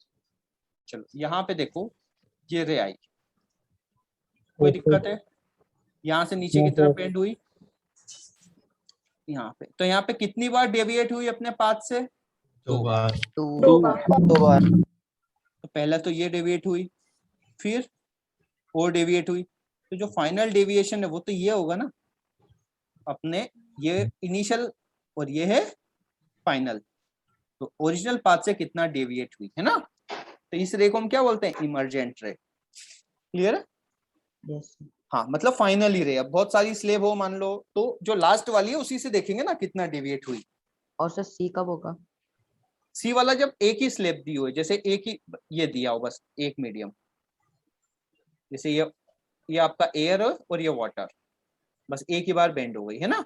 चलो यहाँ पे देखो, ये रे आई, कोई दिक्कत है? यहाँ से नीचे की तरफ बेंड हुई यहाँ पे, तो यहाँ पे कितनी बार डेविएट हुई अपने पाथ से? 2 बार। Two. 2 बार तो पहला तो ये डेविएट हुई, फिर और डेविएट हुई, तो जो फाइनल डेविएशन है वो तो ये होगा ना अपने, ये इनिशियल और ये है फाइनल, तो ओरिजिनल पाथ से कितना डेविएट हुई, है ना। तो इस रे को हम क्या बोलते हैं? इमर्जेंट रे। क्लियर है? Yes. हाँ, मतलब फाइनली रे। अब बहुत सारी स्लेब हो मान लो, तो जो लास्ट वाली है उसी से देखेंगे ना कितना डेविएट हुई। और सर C कब होगा? सी वाला जब एक ही स्लेब दी हुई, जैसे एक ही ये दिया हो, बस एक मीडियम, जैसे ये आपका एयर और ये वाटर, बस एक ही बार बेंड हो गई, है ना,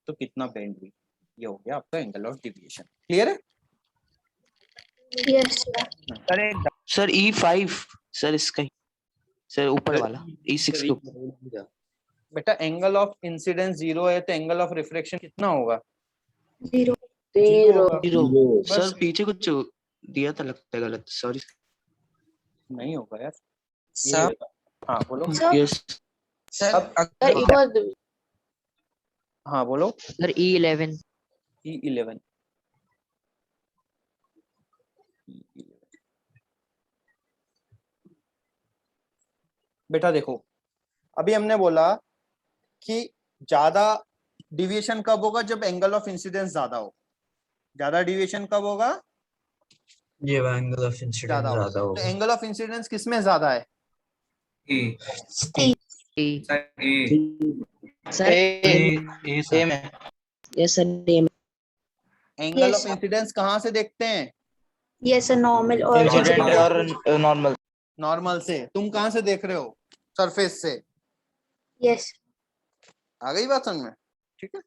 तो कितना बेंड हुई, ये हो गया आपका एंगल ऑफ डिविएशन। क्लियर है? Yes, sir. Sir E5 sir इसका ही सर ऊपर वाला E6 के ऊपर बेटा एंगल ऑफ इंसिडेंस 0 है, तो एंगल ऑफ रिफ्लेक्शन कितना होगा? 0. 0 होगा। जीरो। बस सर पीछे कुछ दिया था लगता है गलत, सॉरी नहीं होगा यार। सर। हाँ बोलो। Sir. यस अब हाँ बोलो। Sir E11। E11 बेटा देखो, अभी हमने बोला कि ज्यादा डिविएशन कब होगा? जब एंगल ऑफ इंसिडेंस ज्यादा हो। ज्यादा डिविएशन कब होगा? ये एंगल ऑफ इंसिडेंस ज्यादा हो। ज्यादा तो होगा। एंगल ऑफ इंसिडेंस किसमें ज्यादा है? C. सर ए में yes sir angle Yes, of sir. Incidence कहाँ से देखते हैं? Yes, sir. Normal or incident और नॉर्मल। नॉर्मल से। तुम कहाँ से देख रहे हो? सरफेस से। yes. आ गई बात समझ में? ठीक है,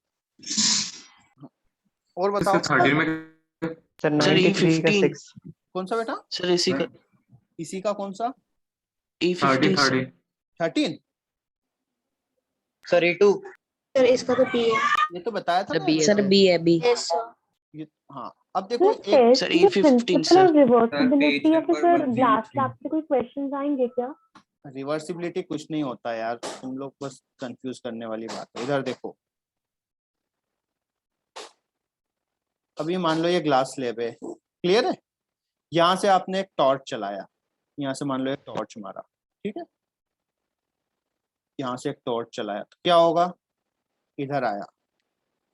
और बताओ। सर E15 कौन सा बेटा? सर इसी का इसी का कौन सा? E15 sir 13? Sir E2 Sir, इसका तो B है. ये तो बताया था ना। सर बी है बी। Yes, sir. हाँ, अब देखो सर एक sir, test E15 principal sir. और रिवर्सिबिलिटी पेज या फिर नंबर सर 103. ग्लास लैब से कोई क्वेश्चंस आएंगे क्या? रिवर्सिबिलिटी कुछ नहीं होता यार, तुम लोग बस कंफ्यूज करने वाली बात है। इधर देखो, अभी मान लो ये ग्लास स्लैब है, क्लियर है? यहाँ से आपने एक टॉर्च चलाया, यहाँ से मान लो एक टॉर्च मारा, ठीक है? यहाँ से एक टॉर्च चलाया तो क्या होगा? इधर आया,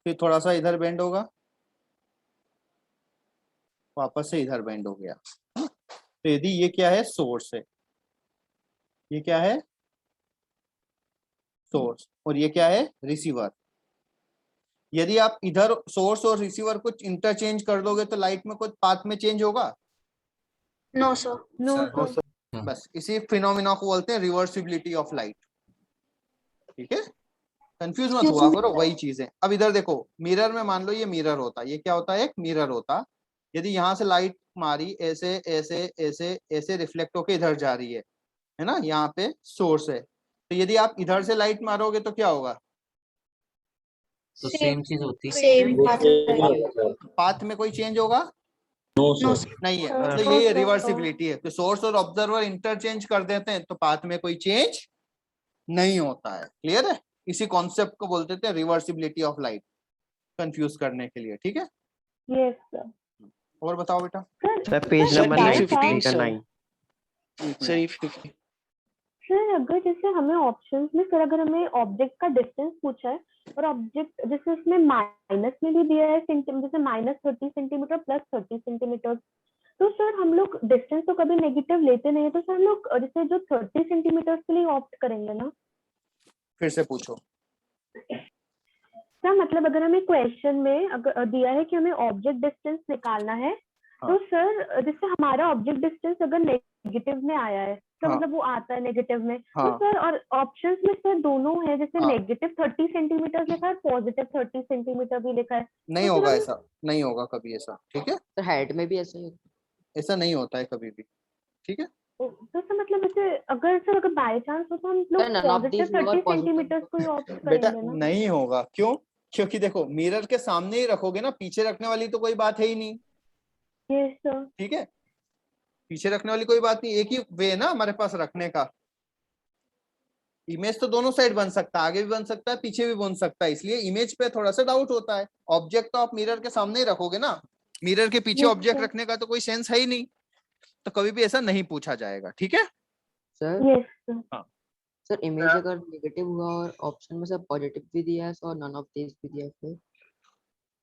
फिर थोड़ा सा इधर बेंड होगा, वापस से इधर बेंड हो गया। तो यदि ये क्या है? सोर्स है। ये क्या है? सोर्स। और ये क्या है? रिसीवर। यदि आप इधर सोर्स और रिसीवर को इंटरचेंज कर दोगे तो लाइट में कुछ पाथ में चेंज होगा? No, sir. No sir, sir. बस इसी फिनोमिना को बोलते हैं रिवर्सिबिलिटी ऑफ लाइट। ठीक है, कंफ्यूज मत हुआ करो, वही चीज है। अब इधर देखो, मिरर में मान लो ये मिरर होता, ये क्या होता है? एक मिरर होता। यदि यहाँ से लाइट मारी, ऐसे ऐसे ऐसे ऐसे रिफ्लेक्ट होके इधर जा रही है ना? यहाँ पे सोर्स है, तो यदि आप इधर से लाइट मारोगे तो क्या होगा? तो Same. सेम चीज होती है। Same path है. पाथ में कोई चेंज होगा? No, sir. नहीं है, हाँ, मतलब हाँ, ये हाँ, रिवर्सिबिलिटी है। तो सोर्स और ऑब्जर्वर इंटरचेंज कर देते हैं तो पाथ में कोई चेंज नहीं होता है। क्लियर है? इसी कॉन्सेप्ट को बोलते थे रिवर्सिबिलिटी ऑफ लाइट, कंफ्यूज करने के लिए। ठीक है, यस सर। और बताओ बेटा। Sir page sir, number doubt 15 था। सर। एक सर मिनट। E15 सर अगर जैसे हमें ऑप्शंस में सर अगर हमें ऑब्जेक्ट का डिस्टेंस पूछा है और ऑब्जेक्ट जैसे उसमें माइनस में भी दिया है जैसे -30 सेंटीमीटर +30 सेंटीमीटर, तो सर हम लोग डिस्टेंस तो कभी नेगेटिव लेते नहीं है, तो सर हम लोग जैसे जो 30 सेंटीमीटर के लिए ऑप्ट करेंगे ना? फिर से पूछो। सर मतलब अगर हमें क्वेश्चन में अगर दिया है कि हमें ऑब्जेक्ट डिस्टेंस निकालना है, हाँ। तो सर जैसे हमारा ऑब्जेक्ट डिस्टेंस अगर नेगेटिव में आया है तो हाँ। मतलब वो आता है नेगेटिव में, तो हाँ। सर और ऑप्शंस में सर दोनों है, जैसे हाँ। नेगेटिव 30 सेंटीमीटर लिखा है, पॉजिटिव 30 सेंटीमीटर भी लिखा है, नहीं तो होगा फिर ऐसा, नहीं होगा कभी ऐसा। ठीक है, सर हाइट में भी ऐसा ही ऐसा नहीं होता है कभी भी। ठीक है, तो सर मतलब जैसे अगर बाय चांस हो तो हम लोग Sir, none of positive these lower 30 positive centimetre को ही ऑप्ट बेटा करेंगे ना? नहीं होगा। क्यों? क्योंकि देखो मिरर के सामने ही रखोगे ना, पीछे रखने वाली तो कोई बात है ही नहीं। Yes sir. ठीक है, पीछे रखने वाली कोई बात नहीं, एक ही वे ना हमारे पास रखने का। इमेज तो दोनों साइड बन सकता है, आगे भी बन सकता है, पीछे भी बन सकता है, इसलिए इमेज पे थोड़ा सा डाउट होता है। ऑब्जेक्ट तो आप मिरर के सामने ही रखोगे ना, मिरर के पीछे Yes, ऑब्जेक्ट sir. रखने का तो कोई सेंस है ही नहीं, तो कभी भी ऐसा नहीं पूछा जाएगा। ठीक है, sir. Yes sir. Sir image अगर नेगेटिव हुआ और ऑप्शन में सर पॉजिटिव भी दिया है और नन ऑफ दिस भी दिया है फिर?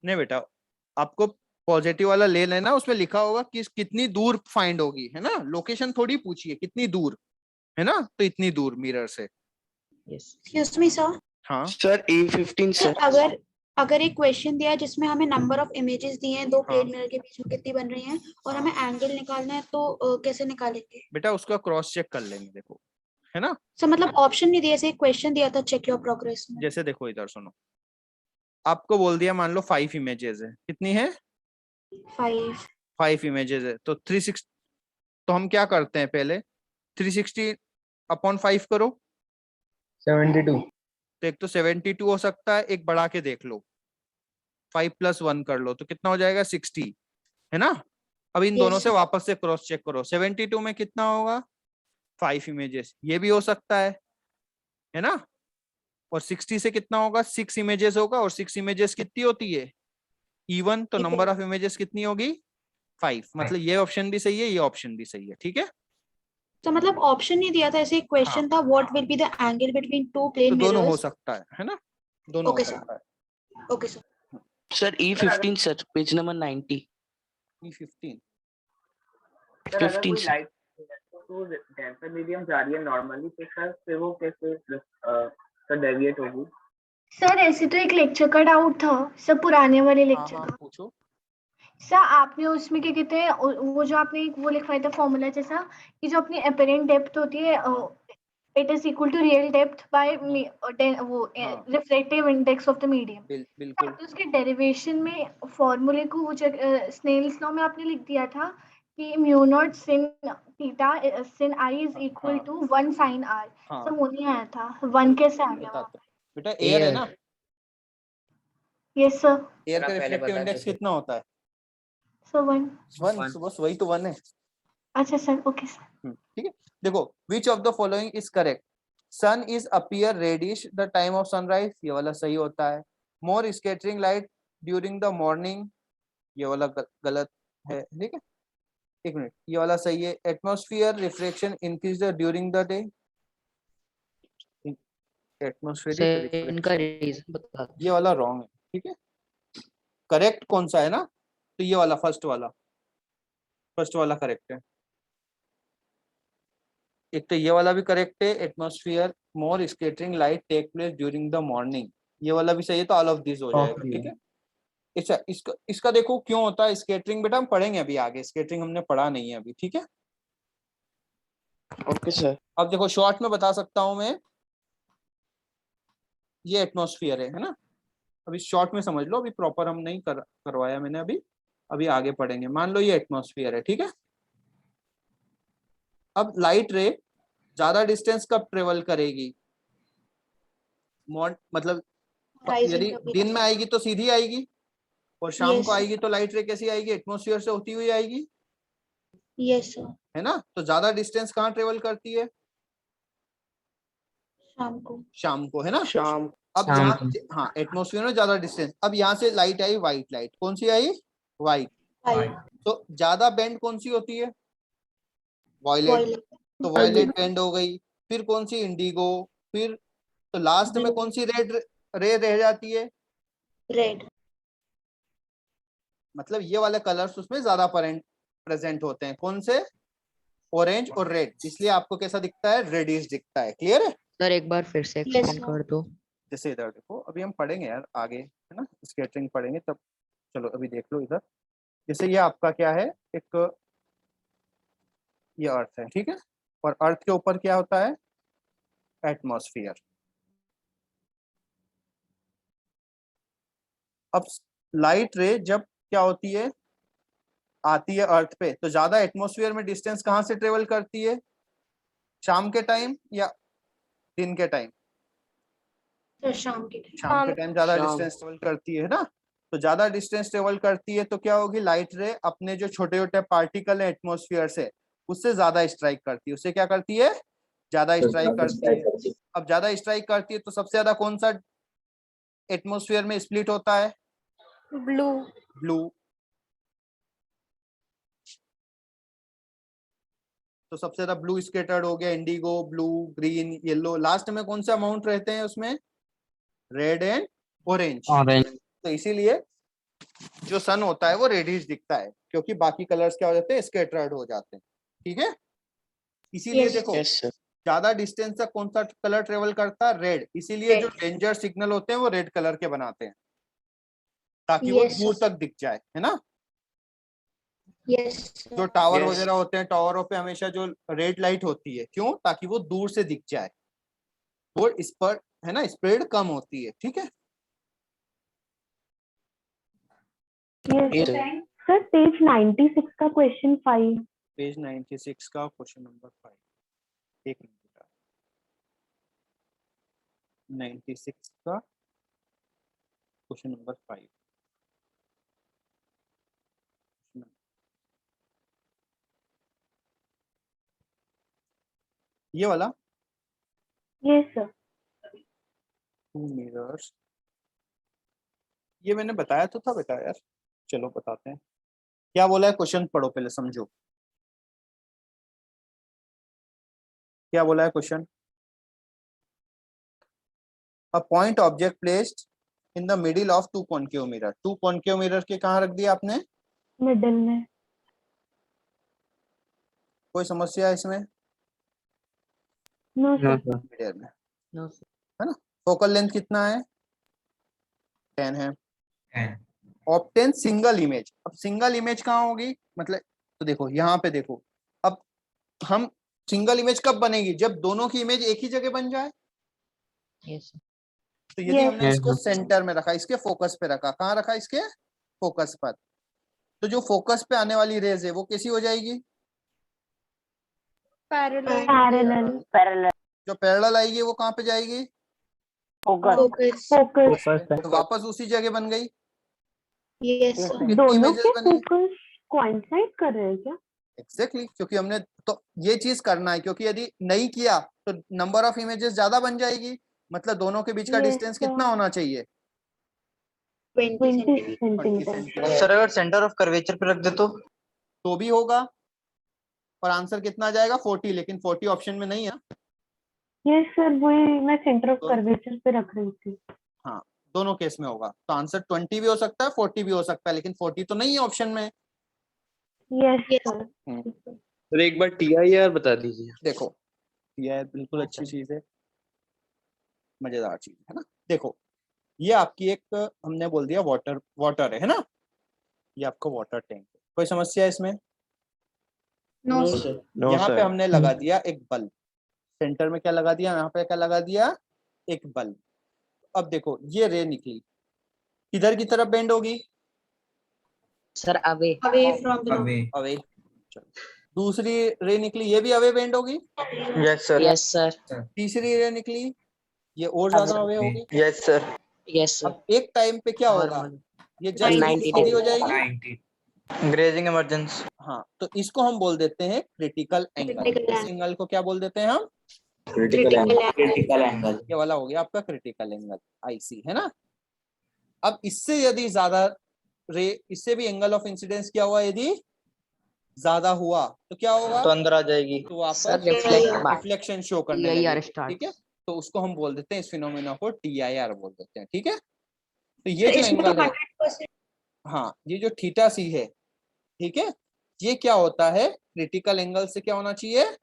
नहीं बेटा, आपको पॉजिटिव वाला ले लेना, उसमें लिखा होगा कि कितनी दूर फाइंड होगी, है ना? लोकेशन थोड़ी पूछी है, कितनी दूर है ना, तो इतनी दूर मिरर से। यस। Excuse me, sir. हाँ सर E15 सर सर। अगर एक क्वेश्चन दिया है जिसमें हमें नंबर ऑफ इमेजेस दिए हैं, दो हाँ। प्लेन मिरर के बीच में कितनी बन रही हैं, और हमें एंगल निकालना है, तो कैसे निकालेंगे? बेटा उसका क्रॉस चेक कर लेंगे, देखो, है ना? सर मतलब ऑप्शन नहीं दिया, ऐसे एक क्वेश्चन दिया था चेक योर प्रोग्रेस में. जैसे देखो इधर सुनो, आपको बोल दिया मान लो 5 इमेजेस है, कितनी है? 5 इमेजेस है, तो 360, तो हम क्या करते हैं पहले 360/5 करो। 72। तो एक तो 72 हो सकता है, एक बढ़ा के देख लो, 5 + 1 कर लो तो कितना हो जाएगा? 60, है ना? अब इन Yes, दोनों से sir. वापस से क्रॉस चेक करो, 72 में कितना होगा? 5 इमेजेस, ये भी हो सकता है ना? और 60 से कितना होगा? 6 इमेजेस होगा, और 6 इमेजेस कितनी होती है? इवन, तो नंबर ऑफ इमेजेस कितनी होगी? 5। मतलब ये ऑप्शन भी सही है, ये ऑप्शन भी सही है। ठीक है, तो मतलब ऑप्शन नहीं दिया था, ऐसे एक क्वेश्चन था what will be the angle between two तो प्लेन दोनों हो मिरर्स. सकता है ना? दोनों Okay, हो sir. सकता है। Okay sir. Sir E15 sir, page number 90। E15 sir अगर 15 कोई सर। लाइट तो डेंसर मीडियम जा रही है नॉर्मली, तो सर फिर वो कैसे सर डेविएट होगी? सर ऐसे तो एक लेक्चर का डाउट था सर, पुराने वाले हाँ लेक्चर हाँ का। पूछो। सर आपने उसमें क्या कहते हैं, वो जो आपने एक वो लिखवाया था फॉर्मूला जैसा, कि जो अपनी अपेरेंट डेप्थ होती है it is equal to real depth by वो हाँ। Refractive index of the medium. बिल्कुल। आपने उसके डेरिवेशन में फॉर्मूले को वो स्नेल्स लॉ में आपने लिख दिया था कि mu not sin theta sin i is equal to 1 sin r। हाँ सर वो नहीं आया था, 1 कैसे आ गया वहाँ बताते हैं। बेटा एयर है ना, पे? Yes sir. एयर का आप पहले रिफ्लेक्टिव बता इंडेक्स चुके। कितना होता है? सर 1। 1, तो बस वही तो 1 है। अच्छा सर, ओके सर। ठीक है। देखो, which of the following is correct? Sun is appear reddish the time of sunrise, ये वाला सही होता है। More scattering light during the morning, ये वाला गलत है। ठीक है, एक मिनट, ये वाला सही है। Atmosphere reflection increase during the day, atmospheric sir इनका रिफ्लेक्शन, रीजन बता दो। ये वाला रॉन्ग है। ठीक है, करेक्ट कौन सा है ना, तो ये वाला फर्स्ट वाला करेक्ट है। एक तो ये वाला भी करेक्ट है, atmosphere more scattering light take place during the morning, ये वाला भी सही है, तो ऑल ऑफ दिस हो जाएगा। ठीक है, अच्छा इसका देखो क्यों होता है स्कैटरिंग, बेटा हम पढ़ेंगे अभी आगे, स्कैटरिंग हमने पढ़ा नहीं है अभी। ठीक है, ओके सर। अब देखो शॉर्ट में बता सकता हूं मैं, ये एटमॉस्फेयर है ना, अभी शॉर्ट में समझ लो, अभी प्रॉपर हम नहीं करवाया मैंने अभी आगे पढ़ेंगे। मान लो ये एटमॉस्फेयर है। ठीक है, अब लाइट रे ज्यादा डिस्टेंस कब ट्रेवल करेगी? मतलब यदि दिन में आएगी तो सीधी आएगी, और शाम को आएगी तो लाइट रे कैसी आएगी? एटमॉस्फेयर से होती हुई आएगी, यस सर। है ना। तो ज्यादा डिस्टेंस कहाँ ट्रेवल करती है? शाम को, है ना। शाम। अब शाम यहाँ, को। हाँ एटमॉस्फेयर में ज्यादा डिस्टेंस, अब यहाँ से लाइट आई, व्हाइट लाइट, कौन सी आई? व्हाइट। तो ज्यादा बैंड कौन सी होती है? वॉयलेट, तो वॉयलेट बैंड हो गई। फिर कौन सी? इंडिगो। फिर तो लास्ट में कौन सी रेड रे रह जाती है? रेड। मतलब ये वाले कलर्स उसमें ज्यादा प्रेजेंट होते हैं, कौन से? ऑरेंज और रेड, इसलिए आपको कैसा दिखता है? रेडिश दिखता है। क्लियर है? सर एक बार फिर से एक्सप्लेन कर दो। जैसे इधर देखो, अभी हम पढ़ेंगे यार आगे, है ना, स्कैटरिंग पढ़ेंगे तब। चलो अभी देख लो इधर, जैसे ये आपका क्या है, एक ये अर्थ है। ठीक है, और अर्थ के ऊपर क्या होता है? एटमॉस्फेयर। अब लाइट रे जब क्या होती है, आती है अर्थ पे, तो ज्यादा एटमॉस्फेयर में डिस्टेंस कहाँ से ट्रेवल करती है? शाम के टाइम या दिन के टाइम? शाम के शाम के टाइम ज्यादा शाम। डिस्टेंस ट्रेवल करती है ना। तो ज्यादा डिस्टेंस ट्रेवल करती है तो क्या होगी? लाइट रे अपने जो छोटे छोटे पार्टिकल है एटमॉस्फेयर से, उससे ज्यादा स्ट्राइक करती है। उससे क्या करती है? ज्यादा स्ट्राइक करती है। अब ज्यादा स्ट्राइक करती है तो सबसे ज्यादा कौन सा एटमॉस्फेयर में स्प्लिट होता है? ब्लू। ब्लू। तो सबसे ज्यादा ब्लू स्कैटर्ड हो गया, Indigo, blue, green, yellow. Last में कौन से अमाउंट रहते हैं उसमें? Red and orange. ऑरेंज। तो इसीलिए जो सन होता है वो रेडिश दिखता है, क्योंकि बाकी कलर्स क्या हो जाते हैं? स्कैटर्ड हो जाते हैं। ठीक है, इसीलिए देखो यस सर। ज्यादा डिस्टेंस तक कौन सा कलर ट्रेवल करता है? रेड। इसीलिए जो डेंजर सिग्नल होते हैं वो रेड कलर के बनाते हैं, ताकि वो दूर तक दिख जाए, है ना। जो टावर वगैरह होते हैं, टावरों पे हमेशा जो रेड लाइट होती है, क्यों? ताकि वो दूर से दिख जाए, वो इस पर, है ना, स्प्रेड कम होती है। ठीक है, Yes, सर पेज 96 का क्वेश्चन 5। पेज 96 का क्वेश्चन नंबर 5, एक मिनट, 96 का क्वेश्चन नंबर 5। ये वाला, यस सर। 2 मिरर्स, ये मैंने बताया तो था बेटा यार। चलो बताते हैं क्या बोला है, क्वेश्चन पढ़ो पहले, समझो क्या बोला है question. A point object placed in the middle of two concave mirror. Two concave mirror के कहाँ रख दिया आपने? मिडल में। कोई समस्या है इसमें? No no sir. Sir. Mirror में No, sir. है ना। फोकल लेंथ कितना है? 10 है। 10. Obtain single image. अब सिंगल इमेज कहाँ होगी, मतलब तो देखो यहाँ पे देखो, अब हम सिंगल इमेज कब बनेगी, जब दोनों की इमेज एक ही जगह बन जाए। Yes, sir. तो यदि Yes. हमने इसको सेंटर में रखा, इसके फोकस पे रखा, कहाँ रखा? इसके फोकस पर, तो जो फोकस पे आने वाली रेज है वो कैसी हो जाएगी? पैरेलल। पैरेलल। पैरेलल जो पैरेलल आएगी वो कहाँ पे जाएगी? फोकस। फोकस। फोकस। तो वापस उसी जगह बन गई। Yes Yes, sir. कितनी दोनों images के बनी? फोकस कोइंसाइड कर रहे हैं क्या? एग्जैक्टली क्योंकि हमने तो ये चीज करना है, क्योंकि यदि नहीं किया तो नंबर ऑफ इमेजेस ज्यादा बन जाएगी, मतलब दोनों के बीच का Yes, डिस्टेंस कितना sir. होना चाहिए? 20 20 सेंटीमीटर। 20 सेंटीमीटर। सेंटीमीटर सर अगर सेंटर ऑफ कर्वेचर पे रख दे तो भी होगा, और आंसर कितना आ जाएगा? 40, लेकिन 40 ऑप्शन में नहीं है। यस सर, वही मैं सेंटर ऑफ तो- कर्वेचर पे रख रही थी। हाँ, दोनों केस में होगा, तो आंसर 20 भी हो सकता है, 40 भी हो सकता है, लेकिन 40 तो नहीं है ऑप्शन में। Yes sir. सर एक बार TIR बता दीजिए। देखो यह बिल्कुल अच्छी चीज है, मजेदार चीज है ना। देखो ये आपकी एक, हमने बोल दिया वाटर है ना, ये आपका वाटर टैंक है। कोई समस्या है इसमें? No no sir. Sir. No यहाँ पे सर। हमने लगा दिया एक बल्ब, सेंटर में क्या लगा दिया, यहाँ पे क्या लगा दिया? एक बल्ब। अब देखो ये रे निकली, किधर की तरफ बेंड होगी? Sir, away. Away from the away. Away. दूसरी रे निकली, ये भी अवे बेंड होगी। Yes sir. Yes, sir. तीसरी रे निकली, ये और ज्यादा अवे होगी। Yes sir. Yes, sir. अब एक टाइम पे क्या होगा, Normal. ये जस्ट 90 सीधी हो जाएगी। 90 ग्रेजिंग इमरजेंसी। हाँ, तो इसको हम बोल देते हैं क्रिटिकल एंगल। Critical इस एंगल को क्या बोल देते हैं हम? Critical angle. ये वाला हो गया आपका क्रिटिकल एंगल, IC है ना। अब इससे यदि ज्यादा रे, इससे भी एंगल ऑफ इंसिडेंस क्या हुआ, यदि ज्यादा हुआ तो क्या होगा? तो अंदर आ जाएगी। तो वापस Sir, reflect back. Reflection show करने TIR लगेगी, starts. ठीक है। तो उसको हम बोल देते हैं, इस फिनोमेना को TIR बोल देते हैं, ठीक है। तो ये जो एंगल है, 100% हाँ, ये जो थीटा C है, ठीक है, ये क्या होता है, क्रिटिकल एंगल से क्या होना चाहिए?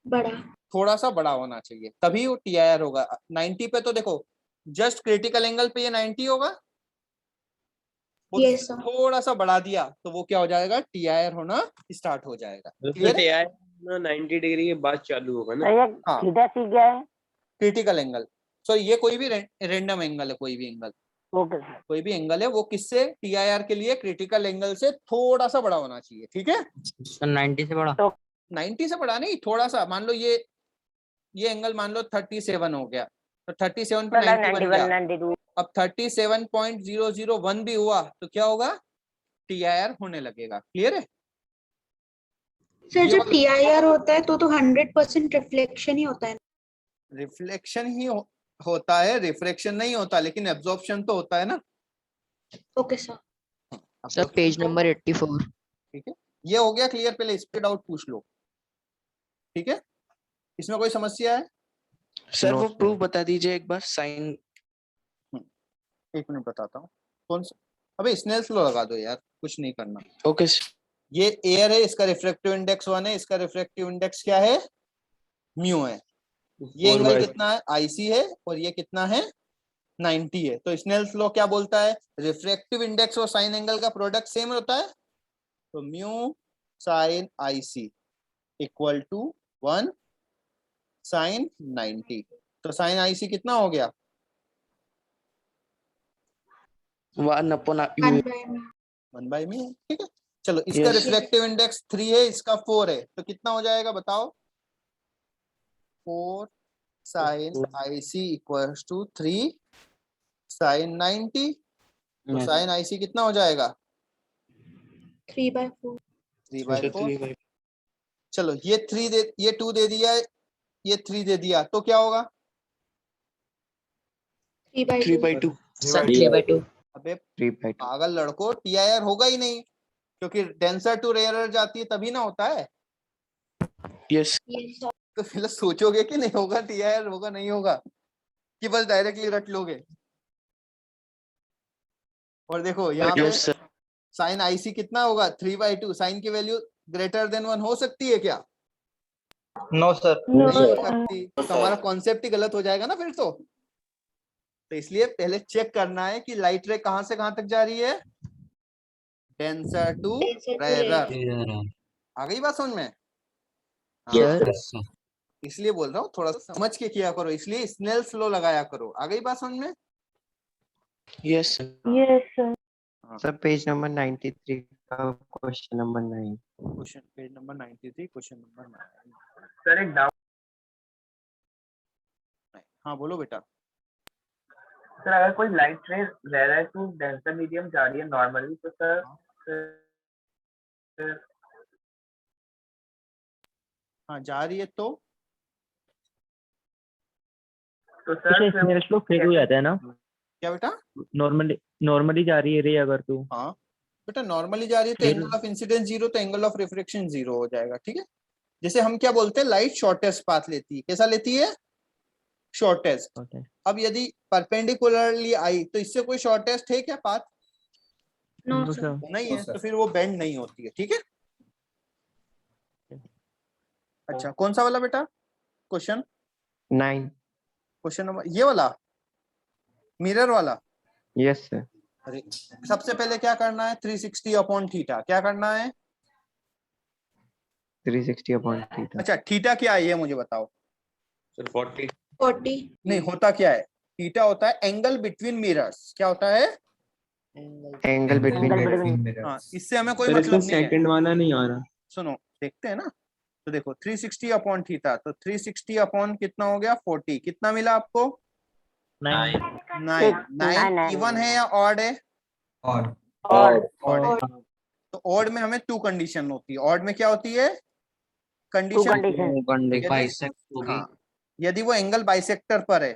बड़ा। थोड़ा सा बड़ा होना चाहिए, तभी वो TIR होगा। 90 पे तो देखो, जस्ट क्रिटिकल एंगल पे ये 90 होगा, वो Yes, sir. थोड़ा सा बढ़ा दिया तो वो क्या हो जाएगा? TIR होना स्टार्ट हो जाएगा। क्लियर है? TIR 90 डिग्री के बाद चालू होगा ना। ये हाँ। थीटा सी क्या है? क्रिटिकल एंगल, सो ये कोई भी रैंडम एंगल है, कोई भी एंगल, ओके सर। कोई भी एंगल है, वो किससे? TIR के लिए क्रिटिकल एंगल से थोड़ा सा बड़ा होना चाहिए, ठीक है। Sir, 90 से बड़ा. 90 से बड़ा नहीं, थोड़ा सा। मान लो ये एंगल मान लो 37 हो गया, तो 37 पे 90 बन 91, गया। 92। अब 37.001 भी हुआ तो क्या होगा? TIR होने लगेगा। क्लियर है? सर ये जब वाला- TIR होता है तो 100% रिफ्लेक्शन ही होता है। रिफ्लेक्शन ही होता है, रिफ्रैक्शन नहीं होता, लेकिन एब्जॉर्प्शन तो होता है ना। Okay sir. Sir, page number 84. ठीक है, ये हो गया क्लियर। पहले स्प्रेड आउट पूछ लो, ठीक है। इसमें कोई समस्या है? सर वो प्रूफ बता दीजिए एक बार, साइन। एक मिनट बताता हूँ। कौन सा? अबे स्नेल्स लॉ लगा दो यार, कुछ नहीं करना। ओके। ये एयर है, इसका रिफ्रैक्टिव इंडेक्स 1 है, इसका रिफ्रैक्टिव इंडेक्स क्या है? म्यू है। ये एंगल कितना है? IC है, और ये कितना है? 90 है। तो स्नेल्स लॉ क्या बोलता है? रिफ्रैक्टिव इंडेक्स और साइन एंगल का प्रोडक्ट सेम होता है, तो mu sine IC equal to 1 sine 90। तो साइन IC कितना हो गया? 1 बाई म्यू, ठीक है। चलो, इसका Yes. रिफ्लेक्टिव इंडेक्स 3 है, इसका 4 है, तो कितना हो जाएगा बताओ? 4 sine IC equals to 3 sine 90। तो Yes. साइन IC कितना हो जाएगा? 3/4। 3/4। चलो, ये 3 दे, ये 2 दे दिया, ये 3 दे दिया, तो क्या होगा? 3/2। Sir, 3/2. अबे पागल लड़को, TIR होगा ही नहीं, क्योंकि डेंसर टू रेयरर जाती है तभी ना होता है। यस। Yes, sir. तो फिर सोचोगे कि नहीं होगा TIR, होगा नहीं होगा, कि बस डायरेक्टली रट लोगे? और देखो यहाँ पे यस सर साइन IC कितना होगा 3/2, साइन की वैल्यू ग्रेटर देन 1 हो सकती है क्या? No, sir. नो नहीं हो सकती, तो हमारा कॉन्सेप्ट ही गलत हो जाएगा ना फिर तो इसलिए पहले चेक करना है कि लाइट रे कहां से कहां तक जा रही है, डेंसर टू रेयर। आ गई बात समझ में? हाँ, सर इसलिए बोल रहा हूँ थोड़ा सा समझ के किया करो, इसलिए स्नेल्स लॉ लगाया करो। आ गई बात समझ में? Yes sir yes sir. Sir page number 93 का question number 9। Question page number 93, question number 9। Sir एक डाउट, हाँ बोलो बेटा। सर अगर कोई लाइट रे रेयर टू डेंसर मीडियम जा रही है नॉर्मली तो सर हाँ जा रही है तो सर स्नेल्स लॉ फेल हो जाता है ना, क्या बेटा? नॉर्मली जा रही है रे अगर तू। हाँ बेटा नॉर्मली जा रही है तो फिर- एंगल ऑफ इंसिडेंस 0 तो एंगल ऑफ रिफ्रेक्शन 0 हो जाएगा। ठीक है, जैसे हम क्या बोलते हैं, लाइट शॉर्टेस्ट पाथ लेती है। कैसा लेती है? शॉर्टेस्ट। अब यदि परपेंडिकुलरली आई तो इससे कोई शॉर्टेस्ट है क्या पाथ? No sir. नहीं है, तो फिर वो बेंड नहीं होती है। ठीक है, अच्छा कौन सा वाला बेटा क्वेश्चन? 9। क्वेश्चन नंबर ये वाला, मिरर वाला। Yes sir. अरे सबसे पहले क्या करना है, 360 अपॉन थीटा। क्या करना है? 360 अपॉन थीटा। अच्छा थीटा क्या है ये मुझे बताओ। Sir, 40. 40 नहीं, होता क्या है? थीटा होता है एंगल बिटवीन मिरर्स। क्या होता है? एंगल बिटवीन हाँ, इससे हमें कोई सर इसमें मतलब नहीं है। सेकंड वाला नहीं आ रहा। सुनो देखते हैं ना, तो देखो 360 अपॉन थीटा, तो 360 अपॉन कितना हो गया 40। कितना मिला आपको? 9 9। 9 9 इवन है या ऑड है? Or ऑड है। तो ऑड में हमें 2 कंडीशन होती है। ऑड में क्या होती है कंडीशन? कंडीशन हाँ, यदि वो एंगल बाइसेक्टर पर है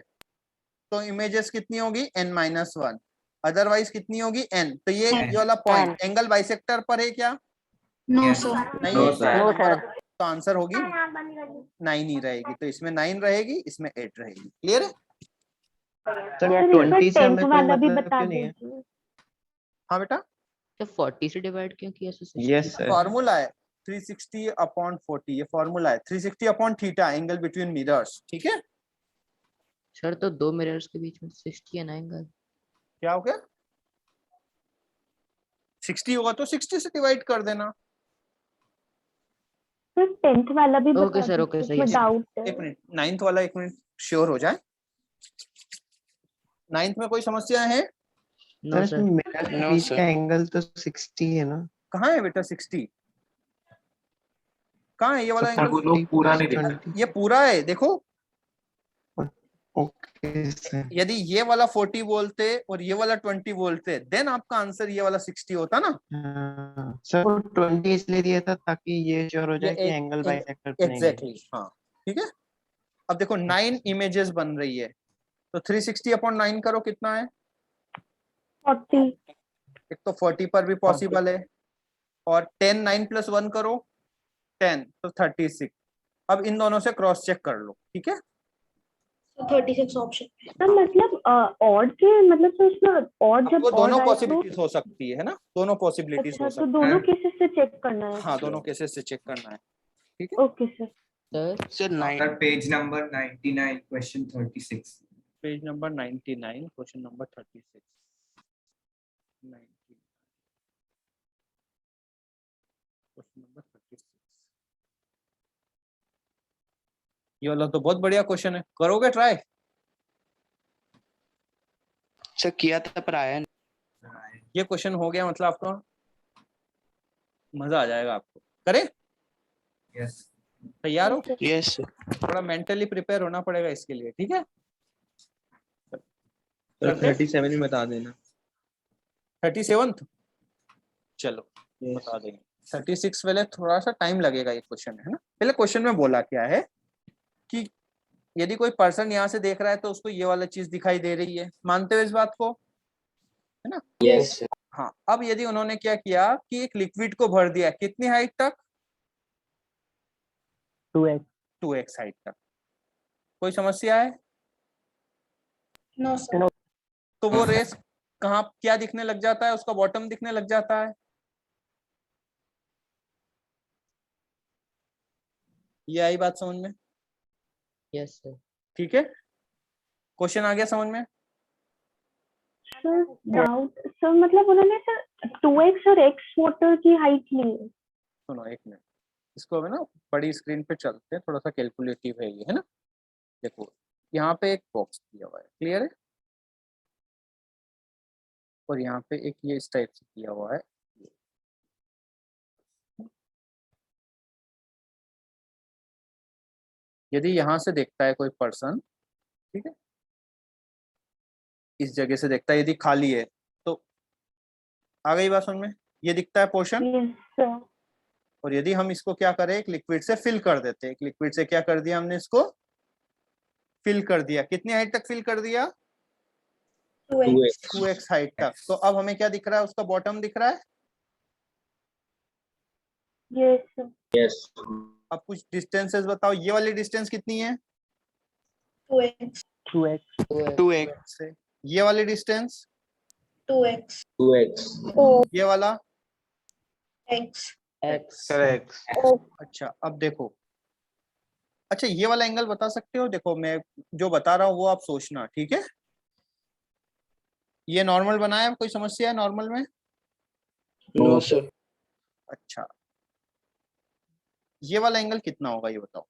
तो इमेजेस कितनी होगी n-1, अदरवाइज कितनी होगी n। तो ये वाला पॉइंट एंगल बाइसेक्टर पर है क्या? No sir. नहीं No, है, sir. No number sir of- तो आंसर होगी 9 ही रहेगी। तो इसमें 9 रहेगी, इसमें 8 रहेगी। क्लियर है? सर Yes, सर 20 से 10th हमें कोई वाला भी मतलब बता क्यों नहीं है? दीजिए। हाँ बेटा, तो 40 से डिवाइड क्यों किया सर? Yes sir. फॉर्मूला है 360 अपॉन 40। ये फॉर्मूला है 360 upon theta, angle between mirrors. ठीक है, सर तो दो मिरर्स के बीच में 60 है ना एंगल। क्या हो गया? 60 होगा तो 60 से डिवाइड कर देना। सर 10th वाला भी ओके बता सर, ओके दीजिए, सही है इसमें सर। डाउट है। एक मिनट, 9th वाला एक मिनट श्योर हो जाए। 9th में कोई समस्या है? No sir sir. इसमें मिरर के No, बीच sir. का एंगल तो 60 है ना? कहाँ है बेटा 60? कहाँ है ये वाला तो एंगल? 40 plus 20। ये पूरा है देखो। Okay sir. यदि ये वाला 40 बोलते और ये वाला 20 बोलते देन आपका आंसर ये वाला 60 होता ना। हाँ, सर वो 20 इसलिए दिया था ताकि ये श्योर हो जाए कि एंगल बाइसेक्टर पे नहीं है। एग्जैक्टली हाँ, ठीक है। अब देखो 9 इमेजेस बन रही है, तो 360 अपॉन 9 करो, कितना है? 40। एक तो 40 पर भी पॉसिबल है, और 10 9 प्लस 1 करो 10, तो 36। अब इन दोनों से क्रॉस चेक कर लो। ठीक है, 36 ऑप्शन। सर मतलब ऑड के मतलब तो इसमें ऑड जब वो दोनों ऑड आए तो पॉसिबिलिटीज हो सकती है ना, दोनों पॉसिबिलिटीज अच्छा हो तो सकती दोनों केसेस से चेक करना है। है। हाँ, दोनों केसेस से चेक करना है। ठीक है, okay sir. Sir sir 9 Sir, page number 99, question 36. Page number 99, question number 36। 99, question number 36। ये वाला तो बहुत बढ़िया क्वेश्चन है, करोगे ट्राई? सर किया था पर आया नहीं। ये क्वेश्चन हो गया मतलब आपको मजा आ जाएगा। आपको करें? Yes. तैयार हो? Yes sir. थोड़ा मेंटली प्रिपेयर होना पड़ेगा इसके लिए। ठीक है, सर 37 में बता देना। 37th चलो बता देंगे। 36 पहले थोड़ा सा टाइम लगेगा, ये क्वेश्चन है ना। पहले क्वेश्चन में बोला क्या है कि यदि कोई पर्सन यहाँ से देख रहा है तो उसको ये वाला चीज दिखाई दे रही है। मानते हो इस बात को, है ना? Yes sir. हाँ, अब यदि उन्होंने क्या किया कि एक लिक्विड को भर दिया, कितनी हाइट तक? 2x 2x हाइट तक। कोई समस्या है? No sir. तो वो रेस कहाँ क्या दिखने लग जाता है, उसका बॉटम दिखने लग जाता है। ये आई बात समझ में? Yes, sir. ठीक है, क्वेश्चन आ गया समझ में? सर डाउट सर, मतलब उन्होंने सर 2x और x मोटर की हाइट ली है। सुनो एक मिनट, इसको हमें ना बड़ी स्क्रीन पे चलते हैं, थोड़ा सा कैलकुलेटिव है ये, है ना। देखो यहाँ पे एक बॉक्स दिया हुआ है, क्लियर है, और यहाँ पे एक ये इस टाइप से दिया हुआ है। यदि यहाँ से देखता है कोई पर्सन, ठीक है, इस जगह से देखता है, यदि खाली है तो आ गई बात समझ में, ये दिखता है पोर्शन। Yes sir. और यदि हम इसको क्या करें, एक लिक्विड से फिल कर देते हैं, एक लिक्विड से क्या कर दिया हमने, इसको फिल कर दिया। कितनी हाइट तक फिल कर दिया? 2x हाइट तक। तो अब हमें क्या दिख रहा है, उसका बॉटम दिख रहा है। Yes sir. अब कुछ डिस्टेंसेस बताओ, ये वाली डिस्टेंस कितनी है? 2x 2x से ये वाली डिस्टेंस, 2x ये वाला x करेक्ट। अच्छा। अब देखो, अच्छा ये वाला एंगल बता सकते हो? देखो मैं जो बता रहा हूँ वो आप सोचना, ठीक है। ये नॉर्मल बनाया, कोई समस्या है नॉर्मल में? No sir. अच्छा, ये वाला एंगल कितना होगा ये बताओ?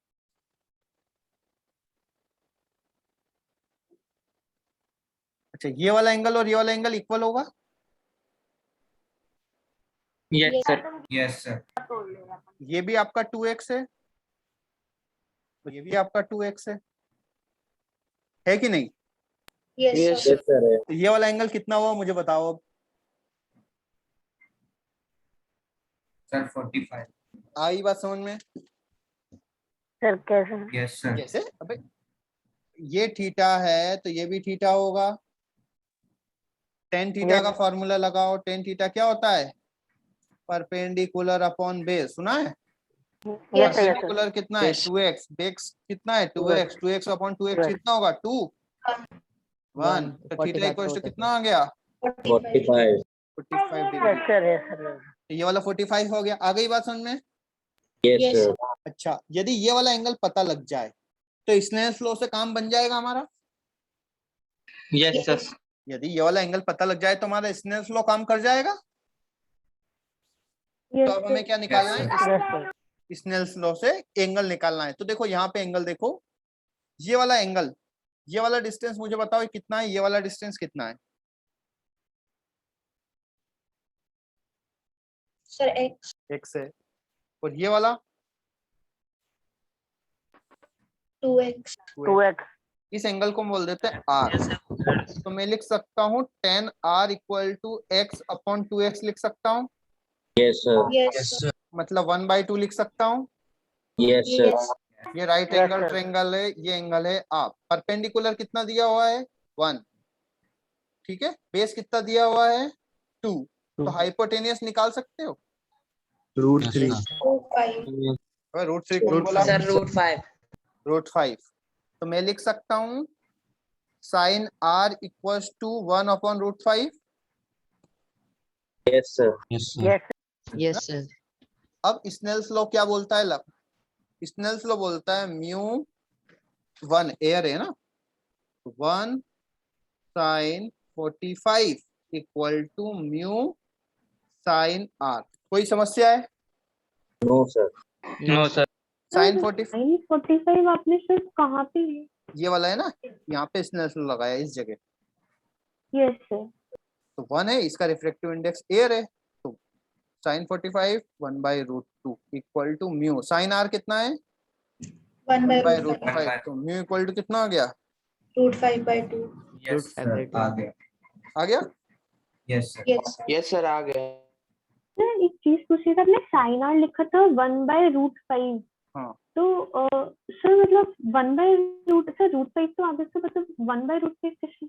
अच्छा, ये वाला एंगल और ये वाला एंगल इक्वल होगा? Yes sir. Yes sir. ये भी आपका 2x है, तो ये भी आपका 2x है कि नहीं? yes sir तो ये वाला एंगल कितना हुआ मुझे बताओ अब। सर 45। आई बात समझ में? सर कैसे? Yes sir. कैसे? अबे ये थीटा है तो ये भी थीटा होगा। टेन थीटा का फॉर्मूला लगाओ। टेन थीटा क्या होता है? परपेंडिकुलर अपॉन बेस, सुना है? यस सर परपेंडिकुलर कितना है? 2x। बेस कितना है? 2x। 2x अपॉन 2x कितना होगा? 2 1। तो थीटा इक्वल टू कितना आ गया? 45 45 degree. Yes sir yes sir तो ये वाला 45 हो गया। आ गई बात समझ में? yes sir अच्छा, यदि ये वाला एंगल पता लग जाए तो स्नेल्स लॉ से काम बन जाएगा हमारा। Yes sir. यदि ये वाला एंगल पता लग जाए तो हमारा स्नेल्स लॉ काम कर जाएगा। तो अब हमें क्या निकालना है? यस सर स्नेल्स लॉ से एंगल निकालना है। तो देखो यहाँ पे एंगल देखो, ये वाला एंगल, ये वाला डिस्टेंस मुझे बताओ ये कितना है? ये वाला डिस्टेंस कितना है? सर x x है। और ये वाला 2x 2x इस एंगल को हम बोल देते हैं r। तो मैं लिख सकता हूँ tan r equal to x upon 2x लिख सकता हूँ। yes sir मतलब 1/2 लिख सकता हूँ। yes ये right Yes, angle sir. Triangle है, ये एंगल है आप। परपेंडिकुलर कितना दिया हुआ है? 1। ठीक है, बेस कितना दिया हुआ है? 2। तो हाइपोटेनियस निकाल सकते हो? √3। √3 कौन बोला? सर √5 √5। तो मैं लिख सकता हूँ sine r equals to 1 upon √5। yes sir yes Yes, sir. अब स्नेल्स लॉ क्या बोलता है? स्नेल्स लॉ बोलता है म्यू 1 एयर है ना, 1 sine 45 equal to mu sine r। कोई समस्या है? no sir no sir. Sine 45 45 आपने सिर्फ कहाँ पे है? ये वाला है ना, यहाँ पे स्नेल्स लॉ लगाया इस जगह। Yes sir. तो 1 है, इसका रिफ्रैक्टिव इंडेक्स एयर है, तो sine 45 1/√2 equal to mu sine r कितना है? 1/√5। तो म्यू इक्वल टू कितना आ गया? √5/2 यस सर आ गया। आ गया? Yes sir. यस सर आ गया। सर एक चीज पूछी थी, आपने साइन आर लिखा था 1/√5। हाँ। तो सर मतलब 1/√, सर √5 तो आगे से, मतलब 1/√5 कैसे?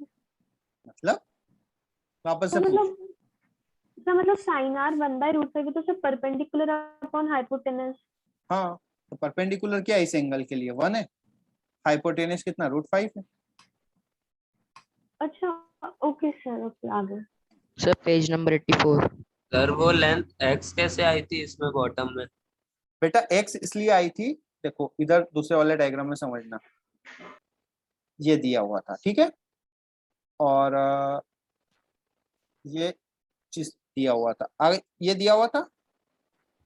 मतलब वापस से तो पूछ। मतलब साइन आर 1/√5 है तो सर परपेंडिकुलर अपॉन हाइपोटेनस। हाँ, तो परपेंडिकुलर क्या है इस एंगल के लिए? 1 है। हाइपोटेनस कितना? √5 है। अच्छा ओके सर, ओके आगे। Sir page number 84। सर वो लेंथ x कैसे आई थी इसमें बॉटम में? बेटा x इसलिए आई थी, देखो इधर दूसरे वाले डायग्राम में समझना, ये दिया हुआ था, ठीक है, और ये चीज दिया हुआ था, आगे ये दिया हुआ था,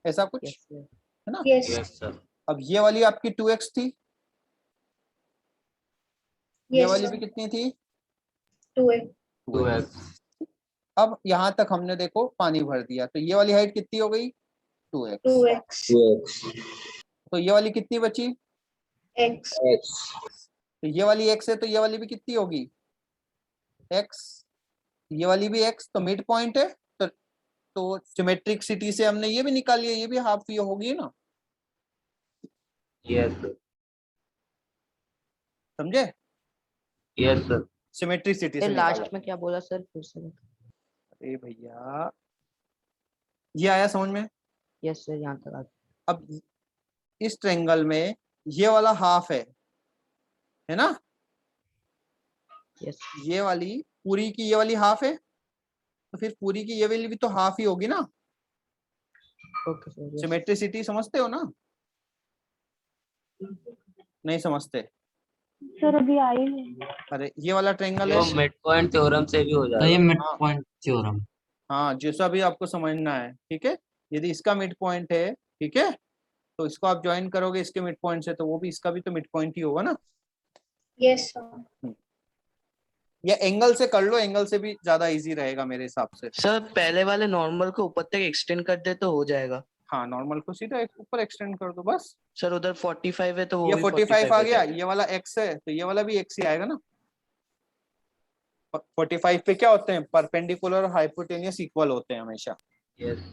ऐसा कुछ है ना। Yes yes sir. अब ये वाली आपकी 2x थी, ये यस वाली भी कितनी थी, 2x 2x। अब यहाँ तक हमने देखो पानी भर दिया, तो ये वाली हाइट कितनी हो गई, 2x, 2x 2x। तो ये वाली कितनी बची, x तो ये वाली x है, तो ये वाली भी कितनी होगी, x, ये वाली भी x, तो मिड पॉइंट है, तो सिमेट्रिक सिटी से हमने ये भी निकाली है, ये भी हाफ ये होगी ना, यस सर। समझे, यस सर। सिमेट्रिक सिटी से निकाला। लास्ट में क्या बोला सर, फिर से? अरे भैया ये आया समझ में। यस सर, यहाँ तक आ गया। अब इस ट्रायंगल में ये वाला हाफ है ना, यस ये वाली पूरी की ये वाली हाफ है, तो फिर पूरी की ये वाली भी तो हाफ ही होगी ना, ओके सर। सिमेट्रिसिटी समझते हो ना, नहीं समझते, सर अभी आई नहीं। अरे ये वाला ट्रायंगल वो है, मिड पॉइंट थ्योरम से भी हो तो ये जाएगा। Mid point theorem. हाँ जैसा भी आपको समझना है, ठीक है, यदि इसका मिड पॉइंट है, ठीक है, तो इसको आप ज्वाइन करोगे इसके मिड पॉइंट से, तो वो भी इसका भी तो मिड पॉइंट ही होगा ना, यस सर या एंगल से कर लो, एंगल से भी ज्यादा इजी रहेगा मेरे हिसाब से। सर पहले वाले नॉर्मल को ऊपर तक एक्सटेंड कर दे तो हो जाएगा। हाँ नॉर्मल को सीधा ऊपर एक्सटेंड कर दो बस। सर उधर 45 है तो वो ये भी 45 आ हो गया, जाएगा। ये वाला x है, तो ये वाला भी x ही आएगा ना। 45 पे क्या होते हैं, परपेंडिकुलर और हाइपोटेनियस इक्वल होते हैं हमेशा। यस।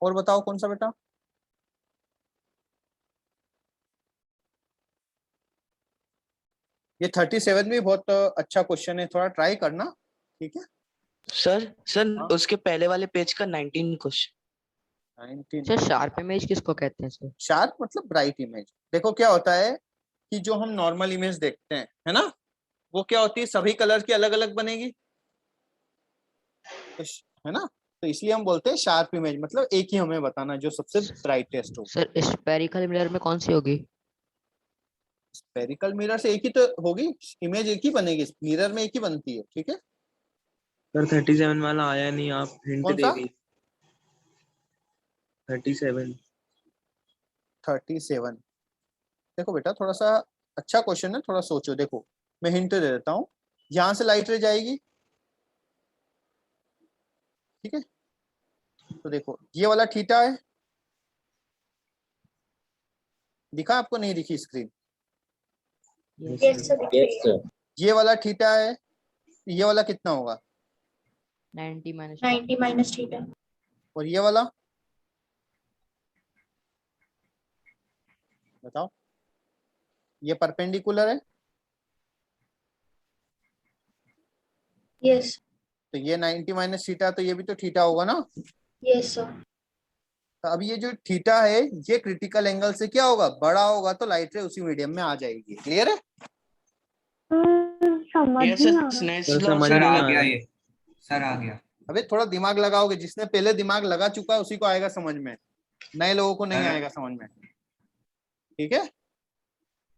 और बताओ कौन सा बेटा, ये 37 भी बहुत अच्छा क्वेश्चन है, थोड़ा ट्राई करना, ठीक है। सर हाँ। उसके पहले वाले पेज का 19 क्वेश्चन। 19 सर शार्प इमेज किसको कहते हैं सर? शार्प मतलब ब्राइट इमेज। देखो क्या होता है कि जो हम नॉर्मल इमेज देखते हैं, है ना, वो क्या होती है, सभी कलर की अलग अलग बनेगी, है ना, तो इसलिए हम बोलते हैं शार्प इमेज, मतलब एक ही हमें बताना जो सबसे ब्राइटेस्ट हो। सर स्फेरिकल मिरर में कौन सी होगी? स्फेरिकल मिरर से एक ही तो होगी, इमेज एक ही बनेगी, मिरर में एक ही बनती है, ठीक है। सर 37 वाला आया नहीं, आप हिंट कौन दे सा? दी। 37 देखो बेटा थोड़ा सा अच्छा क्वेश्चन है, थोड़ा सोचो। देखो मैं हिंट दे देता हूँ, यहाँ से लाइट रे जाएगी, ठीक है, तो देखो ये वाला थीटा है, दिखा आपको, नहीं दिखी screen, yes sir yes sir. ये वाला थीटा है, ये वाला कितना होगा, 90 माइनस 90 माइनस थीटा और ये वाला बताओ, ये परपेंडिकुलर है, यस तो ये 90 माइनस थीटा, तो ये भी तो थीटा होगा ना। यस सर तो अब ये जो थीटा है ये क्रिटिकल एंगल से क्या होगा, बड़ा होगा, तो लाइट रे उसी मीडियम में आ जाएगी। क्लियर है? समझ यस नहीं आ सर, रहा। स्नेल्स सर लॉ समझ से। नहीं आ आ गया रहा। ये, सर आ गया। अबे थोड़ा दिमाग लगाओगे, जिसने पहले दिमाग लगा चुका है उसी को आएगा समझ में, नए लोगों को नहीं अरे। आएगा समझ में, ठीक है।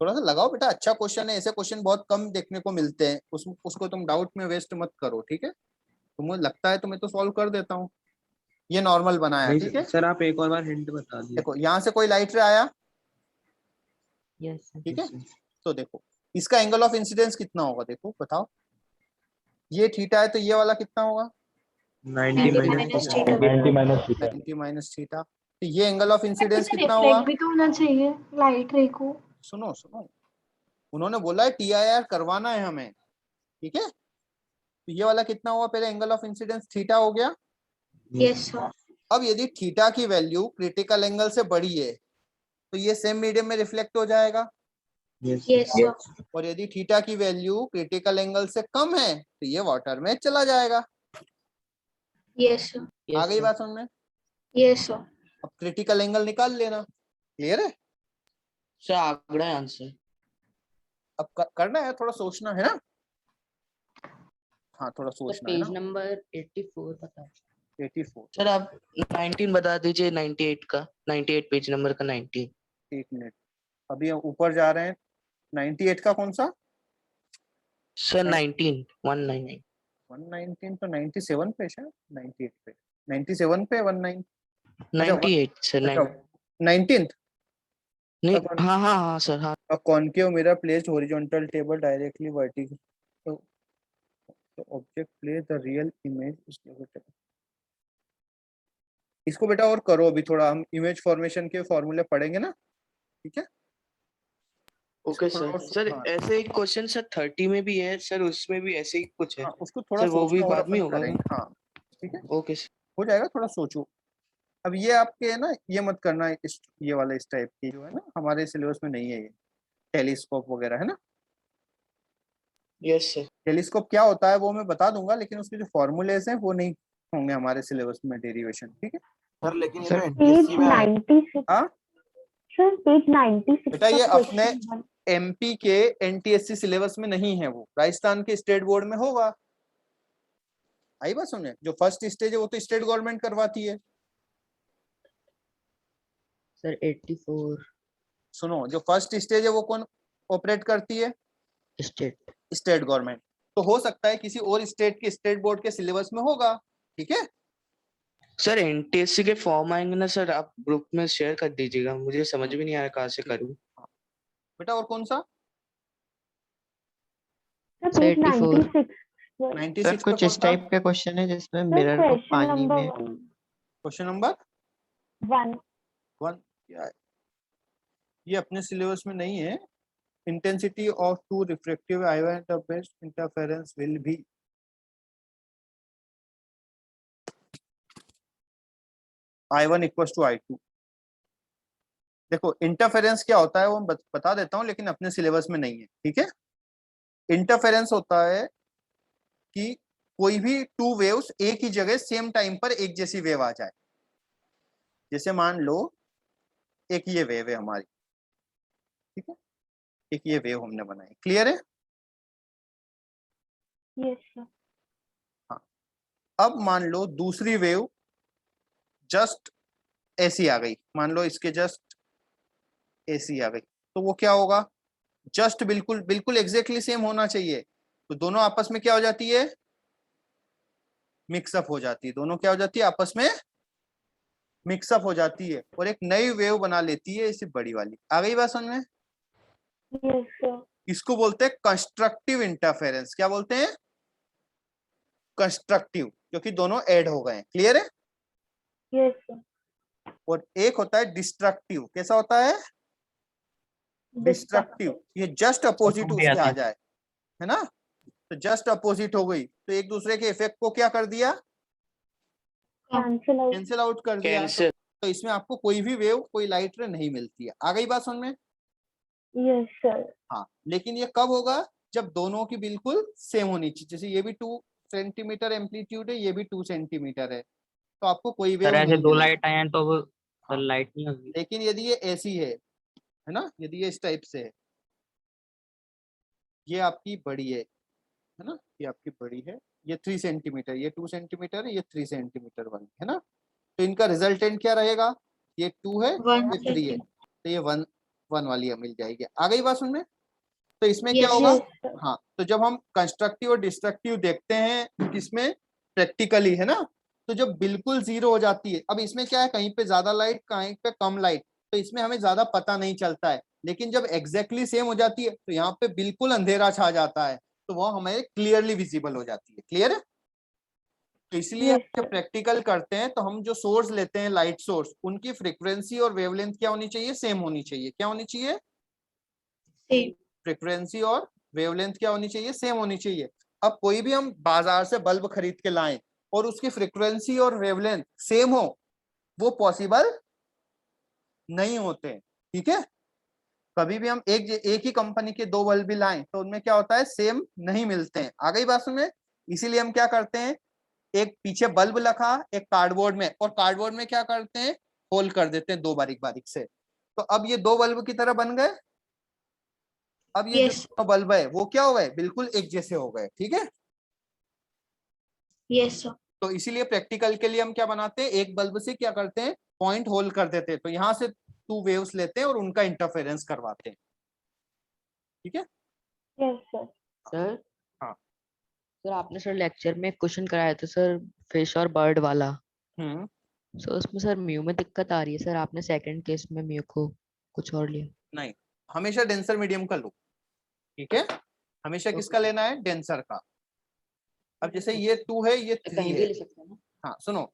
थोड़ा सा लगाओ बेटा, अच्छा क्वेश्चन है, ऐसे क्वेश्चन बहुत कम देखने को मिलते हैं, उसको तुम डाउट में वेस्ट मत करो, ठीक है। तुम्हें लगता है तो मैं तो सॉल्व कर देता हूँ, ये नॉर्मल बनाया, ठीक है। नहीं सर, आप एक और बार हिंट बता दिए। देखो यहाँ से कोई लाइट रे आया, यस ठीक है, तो देखो इसका एंगल ऑफ इंसिडेंस कितना होगा, देखो बताओ, ये थीटा है तो ये वाला कितना होगा, 90 90 minus minus theta 90 minus theta, तो ये एंगल ऑफ इंसिडेंस इसे कितना होगा। रिफ्लेक्ट भी तो होना चाहिए लाइट रे को। सुनो सुनो, उन्होंने बोला है TIR करवाना है हमें, ठीक है, तो ये वाला कितना हुआ, पहले एंगल ऑफ इंसिडेंस थीटा हो गया। यस सर अब यदि थीटा की वैल्यू क्रिटिकल एंगल से बड़ी है तो ये सेम मीडियम में रिफ्लेक्ट हो जाएगा, यस सर और यदि थीटा की वैल्यू क्रिटिकल एंगल से कम है तो ये वाटर में चला जाएगा। यस सर आ गई बात समझ में? यस सर अब क्रिटिकल एंगल निकाल लेना। क्लियर है? सर आगड़ा आंसर। अब करना है, थोड़ा सोचना है ना। हाँ थोड़ा सोचना है पेज ना। नंबर 84 बताओ। 84। सर आप 19 बता दीजिए, 98 का, 98 पेज नंबर का 19। एक मिनट, अभी हम ऊपर जा रहे हैं। 98 का कौन सा? सर 19 199। 119 तो 97 पे है, 98 पे, 97 पे 19। अच्छा 98 सर। अच्छा 19th। नहीं, हाँ हाँ हाँ सर, हाँ। A concave mirror placed horizontal table directly vertical. So the object plays the real image. इसको बेटा और करो, अभी थोड़ा हम इमेज फॉर्मेशन के फॉर्मूले पढ़ेंगे ना, ठीक है। Okay sir. सर हाँ, ऐसे एक क्वेश्चन सर 30 में भी है सर, उसमें भी ऐसे ही कुछ है। हाँ, उसको थोड़ा सर वो भी सोचना और बाद में अपन होगा। करेंगे। हाँ ठीक है, ओके सर। हो जाएगा, थोड़ा सोचो। अब ये आपके है ना, ये मत करना, ये वाला इस टाइप की जो है ना, हमारे सिलेबस में नहीं है ये टेलीस्कोप वगैरह, है ना। Yes sir. टेलीस्कोप क्या होता है वो मैं बता दूंगा, लेकिन उसके जो फॉर्मूलेज हैं वो नहीं होंगे हमारे सिलेबस में, डेरिवेशन, ठीक है सर लेकिन ये पेज तो NTSC में है। 96 हाँ सर, पेज 96 बेटा का ये अपने क्वेश्चन एमपी के एनटीएससी सिलेबस में नहीं है, वो राजस्थान के स्टेट बोर्ड में होगा। आई बात सुने, जो फर्स्ट स्टेज है वो तो स्टेट गवर्नमेंट करवाती है। सर 84 सुनो, जो फर्स्ट स्टेज है वो कौन ऑपरेट करती है? स्टेट। State government. तो हो सकता है किसी और स्टेट के स्टेट बोर्ड के सिलेबस में होगा, ठीक है। सर एनटीएससी के फॉर्म आएंगे ना सर, आप ग्रुप में शेयर कर दीजिएगा, मुझे समझ भी नहीं आया कहाँ से करूँ। बेटा और कौन सा? सर पेज 96 सर 96 पे कुछ कौन इस सा? टाइप के क्वेश्चन है जिसमें सर मिरर को क्वेश्चन पानी नंबर में। क्वेश्चन नंबर 1 क्या है? ये अपने सिलेबस में नहीं है। Intensity of two refractive I one the best interference will be I1 equals to I2। देखो इंटरफेरेंस क्या होता है वो मैं बता देता हूँ, लेकिन अपने सिलेबस में नहीं है, ठीक है। इंटरफेरेंस होता है कि कोई भी टू वेव्स एक ही जगह सेम टाइम पर एक जैसी वेव आ जाए। जैसे मान लो एक ये वेव है हमारी, ठीक है, एक ये वेव हमने बनाई, क्लियर है। Yes sir. हाँ, अब मान लो दूसरी वेव जस्ट ऐसी आ गई, मान लो इसके जस्ट ऐसी आ गई, तो वो क्या होगा? जस्ट बिल्कुल बिल्कुल एग्जैक्टली सेम होना चाहिए, तो दोनों आपस में क्या हो जाती है? मिक्सअप हो जाती है। दोनों क्या हो जाती है? आपस में मिक्सअप हो जाती है और एक नई वेव बना लेती है, इसे बड़ी वाली। आ गई बात समझ में? Yes sir. इसको बोलते हैं कंस्ट्रक्टिव इंटरफेरेंस। क्या बोलते हैं? कंस्ट्रक्टिव, क्योंकि दोनों ऐड हो गए हैं, क्लियर है। Yes sir. और एक होता है डिस्ट्रक्टिव। कैसा होता है? डिस्ट्रक्टिव, ये जस्ट अपोजिट उसके आ जाए, है ना। तो जस्ट अपोजिट हो गई, तो एक दूसरे के इफेक्ट को क्या कर दिया? कैंसिल आउट कर दिया। तो इसमें आपको कोई भी वेव, कोई लाइट रे नहीं मिलती है। आ गई बात समझ में? Yes sir. हाँ, लेकिन ये कब होगा? जब दोनों की बिल्कुल सेम होनी चाहिए। जैसे ये भी 2 सेंटीमीटर एम्पलीट्यूड है, ये भी 2 सेंटीमीटर है, तो आपको कोई वेव ऐसे नहीं दो मिलेगी। लाइट आए हैं तो वो हाँ, लाइट नहीं होगी। लेकिन यदि ये ऐसी है ना, यदि ये इस टाइप से है, ये आपकी बड़ी है ना, ये आपकी बड़ी है, ये 3 सेंटीमीटर, ये 2 सेंटीमीटर है, ये 3 सेंटीमीटर वाली है ना। तो इनका रिजल्टेंट क्या रहेगा? ये 2 है, ये 3 है, तो ये 1 वाली मिल जाएगी। आ गई बात समझ में? तो इसमें क्या होगा? हाँ, तो जब हम कंस्ट्रक्टिव और डिस्ट्रक्टिव देखते हैं किसमें, प्रैक्टिकली, है ना, तो जब बिल्कुल जीरो हो जाती है, अब इसमें क्या है, कहीं पे ज्यादा लाइट, कहीं पे कम लाइट, तो इसमें हमें ज्यादा पता नहीं चलता है। लेकिन जब एग्जैक्टली सेम हो जाती है, तो यहाँ पे बिल्कुल अंधेरा छा जाता है, तो वो हमें क्लियरली विजिबल हो जाती है। क्लियर है? तो इसलिए हम जब प्रैक्टिकल करते हैं तो हम जो सोर्स लेते हैं, लाइट सोर्स, उनकी फ्रीक्वेंसी और वेवलेंथ क्या होनी चाहिए? सेम होनी चाहिए। क्या होनी चाहिए? फ्रीक्वेंसी और वेवलेंथ क्या होनी चाहिए? सेम होनी चाहिए। अब कोई भी हम बाजार से बल्ब खरीद के लाएं और उसकी फ्रीक्वेंसी और वेवलेंथ सेम हो, वो पॉसिबल नहीं होते, ठीक है। कभी भी हम एक ही कंपनी के 2 बल्ब भी लाएं तो उनमें क्या होता है? सेम नहीं मिलते हैं। आ गई बात में? इसीलिए हम क्या करते हैं, एक पीछे बल्ब रखा एक कार्डबोर्ड में, और कार्डबोर्ड में क्या करते हैं? होल कर देते हैं 2 बारीक बारीक से। तो अब ये 2 बल्ब की तरह बन गए, अब ये Yes. जो बल्ब है वो क्या हो गए, बिल्कुल एक जैसे हो गए, ठीक है। Yes, sir. तो इसीलिए प्रैक्टिकल के लिए हम क्या बनाते हैं, एक बल्ब से क्या करते हैं, पॉइंट होल्ड कर देते हैं, तो यहाँ से 2 वेव्स लेते हैं और उनका इंटरफेरेंस करवाते हैं, ठीक है। Yes sir. सर हाँ। सर आपने सर लेक्चर में क्वेश्चन कराया था सर फिश और बर्ड वाला, सो उसमें सर म्यू में दिक्कत आ रही है सर, आपने सेकंड केस में म्यू को कुछ और लिया। नहीं, हमेशा डेंसर मीडियम का लो, ठीक है। हमेशा किसका लेना है, डेंसर का। अब जैसे ये 2 है, ये 3 कहीं भी है, ले सकते हैं ना। हाँ सुनो,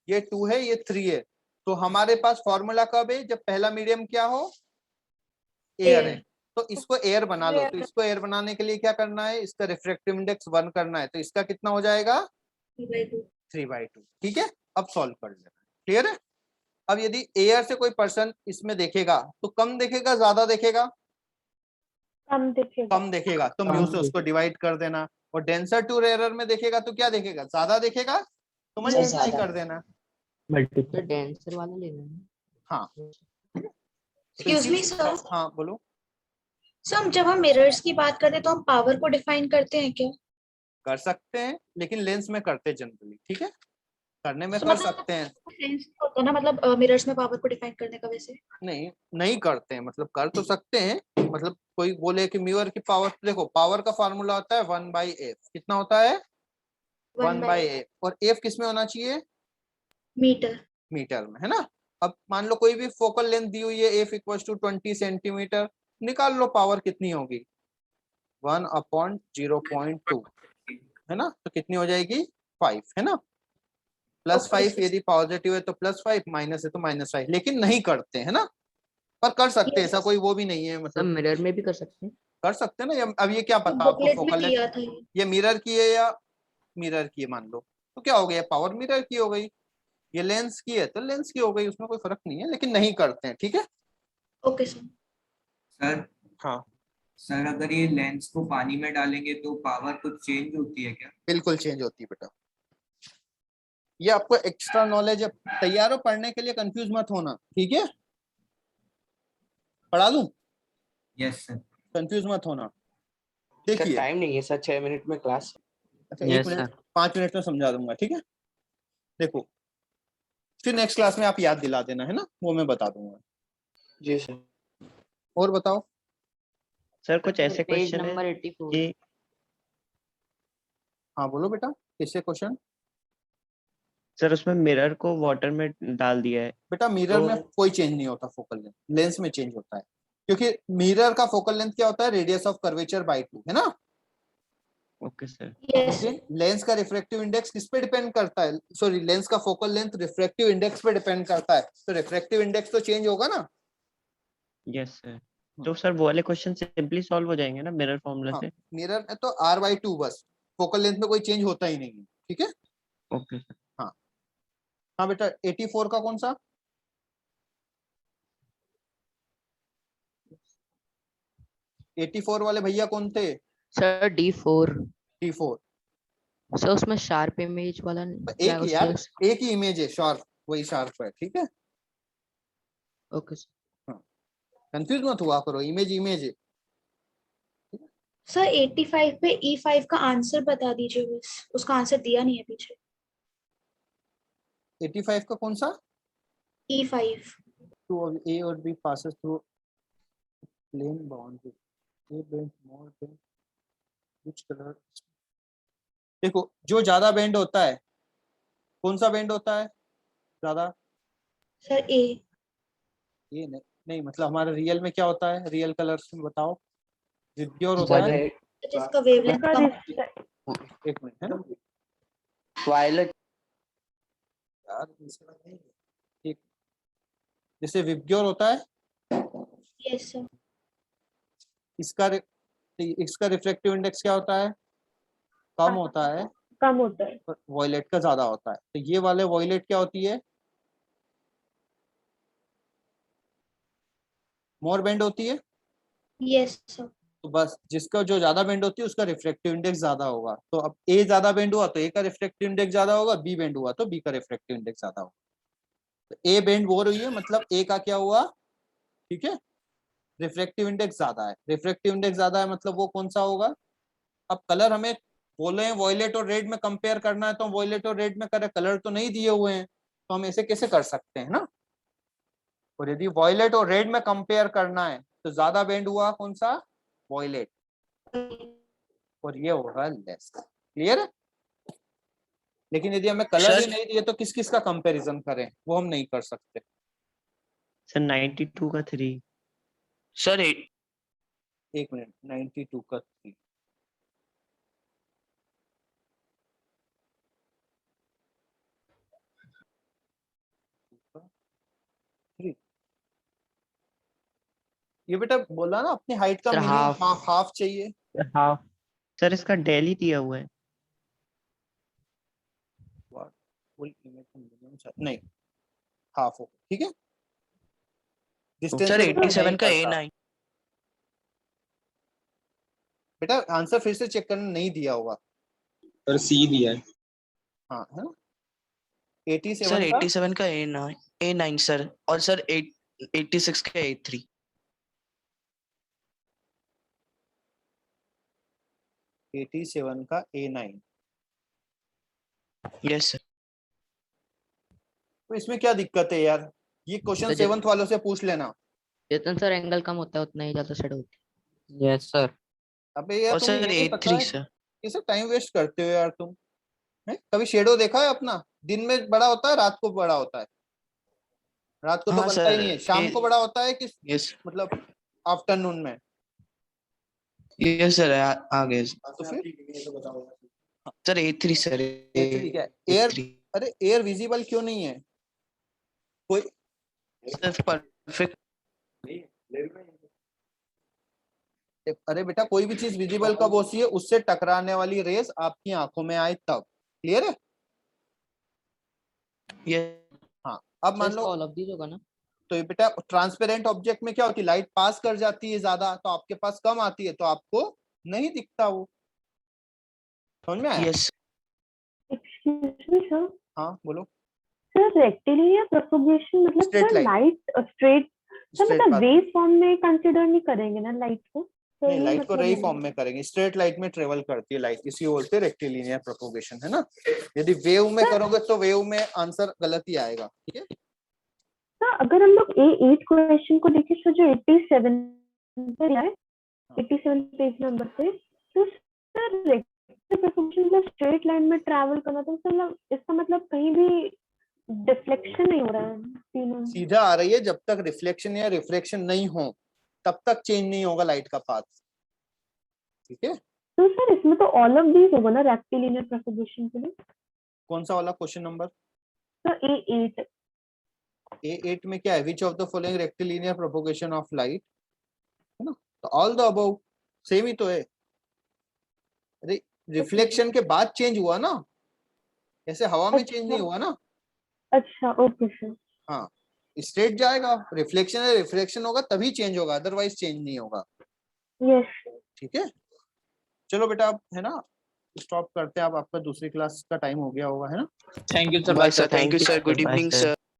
ये 2 है, ये 3 है, तो हमारे पास फॉर्मूला कब है, जब पहला मीडियम क्या हो, एयर है। तो इसको एयर बना लो, तो इसको एयर बनाने के लिए क्या करना है, इसका रिफ्रैक्टिव इंडेक्स 1 करना है, तो इसका कितना हो जाएगा 3/2, ठीक है। अब सॉल्व कर लेना, क्लियर है। अब यदि एयर से कोई पर्सन इसमें देखेगा तो कम देखेगा, ज्यादा देखेगा, कम दिखेगा। कम देखेगा, तो म्यू से उसको डिवाइड कर देना। और डेंसर टू रेयर में देखेगा तो क्या देखेगा, ज्यादा देखेगा, तो मल्टीप्लाई कर देना। तो डेंसर वाला लेना है। हाँ Excuse me, sir. हाँ बोलो। सर जब हम मिरर्स की बात करते हैं तो हम पावर को डिफाइन करते हैं क्या? कर सकते हैं, लेकिन लेंस में करते जनरली, ठीक है, करने में तो कर मतलब सकते हैं। सेंस होता है ना, मतलब मिरर्स में पावर को डिफाइन करने का वैसे। नहीं, नहीं करते हैं, मतलब कर तो सकते हैं, मतलब कोई बोले कि म्यूअर की पावर, देखो पावर का फार्मूला होता है 1/f, कितना होता है 1/f, और f किस में होना चाहिए, मीटर। मीटर में, है ना। अब मान लो कोई भी फोकल लेंथ दी हुई है, f = 20 सेंटीमीटर, निकाल लो पावर कितनी होगी, 1/0.2, है ना, तो कितनी हो जाएगी 5, है ना। +5 यदि पॉजिटिव है तो +5, माइनस है तो -5, लेकिन नहीं करते, है ना, पर कर सकते हैं, ऐसा कोई वो भी नहीं है, सब मतलब मिरर में भी कर सकते हैं। कर सकते हैं ना। अब ये क्या पता आपको बुकलेट में फोकल लेंथ, दिया था ये। ये मिरर की है या मिरर की है, मान लो, तो क्या हो गया, पावर मिरर की हो गई, ये लेंस की है तो लेंस की हो गई, उसमें कोई फर्क नहीं है, लेकिन नहीं करते हैं, ठीक है। Okay sir. सर हाँ सर अगर ये लेंस को पानी में डालेंगे तो पावर कुछ चेंज होती है क्या? बिल्कुल चेंज होती है बेटा, ये आपको एक्स्ट्रा नॉलेज है, तैयार हो पढ़ने के लिए, कंफ्यूज मत होना, ठीक है। पढ़ा दूं? Yes sir. कंफ्यूज मत होना, सर देखिए। टाइम नहीं है सर, 6 मिनट में क्लास। अच्छा Yes, 1 मिनट, sir. 5 मिनट में समझा दूंगा, ठीक है। देखो फिर नेक्स्ट क्लास में आप याद दिला देना, है ना, वो मैं बता दूंगा। जी सर। और बताओ सर कुछ ऐसे पेज क्वेश्चन है नंबर 84। कि हाँ बोलो बेटा, किससे क्वेश्चन। सर उसमें मिरर को वाटर में डाल दिया है, बेटा मिरर में कोई चेंज नहीं होता, फोकल लेंथ लेंस में चेंज होता है, क्योंकि मिरर का फोकल लेंथ क्या होता है, रेडियस ऑफ कर्वेचर बाय 2, है ना। Okay sir. यस। लेंस का रिफ्रैक्टिव इंडेक्स किस पे डिपेंड करता है, सॉरी लेंस का फोकल लेंथ रिफ्रैक्टिव इंडेक्स पे डिपेंड करता है, तो रिफ्रैक्टिव इंडेक्स तो चेंज होगा ना। यस सर, तो सर वो वाले क्वेश्चन सिंपली सॉल्व हो जाएंगे ना मिरर फॉर्मूला हाँ, से। मिरर में तो r/2 बस, फोकल लेंथ में कोई चेंज होता ही नहीं है, ठीक है। Okay sir. हाँ हाँ बेटा 84 का कौन सा, 84 वाले भैया कौन थे, सर D4। D4, सर उसमें शार्प इमेज वाला क्या एक है ही यार, उसके? एक ही इमेज है, शार्प, वही शार्प है, ठीक है। Okay sir. कंफ्यूज मत हुआ करो, इमेज इमेज है। सर 85 पे E5 का आंसर बता दीजिए बस, उसका आंसर दिया नहीं है पीछे। 85 का कौन सा, E5। टू A और B passes through plane boundary, A bends more than which color, देखो जो ज्यादा बेंड होता है, कौन सा बेंड होता है ज्यादा, सर A। ये नहीं, नहीं मतलब हमारे रियल में क्या होता है, रियल कलर्स में बताओ, विब्ग्योर होता है, जिसका वेवलेंथ कम होती है। एक मिनट, है ना वायलेट। यार एक, जैसे विब्ग्योर होता है, यस सर। इसका रिफ्रैक्टिव इंडेक्स क्या होता है, कम होता है, कम होता है। वॉयलेट का ज्यादा होता है, तो ये वाले वॉयलेट क्या होती है, मोर बेंड होती है, यस सर। तो बस जिसका जो ज्यादा बेंड होती है उसका रिफ्रैक्टिव इंडेक्स ज्यादा होगा, तो अब ए ज्यादा बेंड हुआ तो ए का रिफ्रैक्टिव इंडेक्स ज्यादा होगा, बी बेंड हुआ तो बी का रिफ्रैक्टिव इंडेक्स ज्यादा होगा, तो ए बेंड हो रही है मतलब ए का क्या हुआ, ठीक है, रिफ्रैक्टिव इंडेक्स ज्यादा है। रिफ्रैक्टिव इंडेक्स ज्यादा है मतलब वो कौन सा होगा? अब कलर हमें बोले हैं वॉयलेट और रेड में कंपेयर करना है तो वॉयलेट और रेड में करें, कलर तो नहीं दिए हुए हैं तो हम ऐसे कैसे कर सकते हैं ना। और यदि वॉयलेट और रेड में कंपेयर करना है तो ज्यादा बेंड हुआ कौन सा? वॉयलेट, और ये होगा लेस। क्लियर है? लेकिन यदि हमें कलर ही नहीं दिए तो किस किस का कंपैरिजन करें, वो हम नहीं कर सकते। सर 92 का 3। सर एक मिनट, 92 का 3 ये बेटा बोला ना अपनी हाइट का सर, मिनिमम हाफ चाहिए। हाफ सर इसका डेली दिया हुआ है। नहीं, हाफ हो, ठीक है। डिस्टेंस सर से बेटा 87 नहीं का करता। A9। बेटा आंसर फिर से चेक करना, नहीं दिया होगा। सर सी दिया है। हाँ है ना। सर 87 का 87 का A9 सर, और सर 86 का A3। 87 का A9। Yes sir. तो इसमें क्या दिक्कत है यार? ये क्वेश्चन तो जब 7th वालों से पूछ लेना। जितना सर एंगल कम होता है उतना ही ज्यादा शेड होती यस सर। अबे यार और तुम्हें सर ये नहीं पता A3 है? सर। कैसे टाइम वेस्ट करते हो यार तुम? है कभी शेडो देखा है अपना? दिन में बड़ा होता है, रात को बड़ा होता है? रात को तो हाँ बनता ही नहीं सर है, शाम को बड़ा होता है कि यस मतलब आफ्टरनून में? यस सर, आ गए तो फिर सर A3 सर ठीक है। एयर, A3 अरे एयर विजिबल क्यों नहीं है? कोई सर परफेक्ट। अरे बेटा कोई भी चीज विजिबल कब होती है? उससे टकराने वाली रेस आपकी आंखों में आए तब। क्लियर है? हाँ अब है। मान इसका लो ऑल ऑफ दीज होगा ना? तो ये बेटा ट्रांसपेरेंट ऑब्जेक्ट में क्या होती है? लाइट पास कर जाती है ज्यादा तो आपके पास कम आती है, तो आपको नहीं दिखता वो। समझ में आया? Yes excuse me sir. हाँ बोलो। सर रेक्टिलिनियर प्रोपगेशन मतलब Straight sir line. Light straight sir Straight मतलब path. वेव फॉर्म में कंसीडर नहीं करेंगे ना लाइट को? सर नहीं, ये लाइट को मतलब रे है। फॉर्म में करेंगे। स्ट्रेट लाइट में ट्रेवल करती है लाइट, इसलिए बोलते हैं रेक्टिलिनियर प्रोपगेशन, है ना। यदि वेव में करोगे तो वेव में आंसर गलत ही आएगा। ठीक है। सर अगर हम लोग A8 क्वेश्चन को देखें सर, जो 87 पे है, 87 पेज नंबर पे, तो सर रेक्टिलिनियर प्रोपगेशन मतलब स्ट्रेट लाइन में ट्रैवल करना, तो सर मतलब इसका मतलब कहीं भी डिफ्लेक्शन नहीं हो रहा है तीनों? सीधा आ रही है, जब तक रिफ्लेक्शन या रिफ्रैक्शन नहीं हो तब तक चेंज नहीं होगा लाइट का पाथ। ठीक है। तो सर इसमें तो ऑल ऑफ दीज होगा ना रेक्टिलिनियर प्रोपगेशन के लिए? कौन सा वाला question number? Sir A8। A8 में क्या है? विच of the following rectilinear propagation of light, है ना। तो ऑल द अबव सेम ही तो है। अरे रिफ्लेक्शन के बाद चेंज हुआ ना, ऐसे हवा में चेंज नहीं हुआ ना। अच्छा ओके सर। हाँ स्ट्रेट जाएगा, रिफ्लेक्शन है, रिफ्लेक्शन होगा तभी चेंज होगा, अदरवाइज चेंज नहीं होगा। यस। ठीक है। चलो बेटा अब है ना स्टॉप करते हैं। अब आपका दूसरी क्लास का टाइम हो गया होगा, है ना। Thank you sir. Bye sir, thank you sir, good bye evening sir. Sir.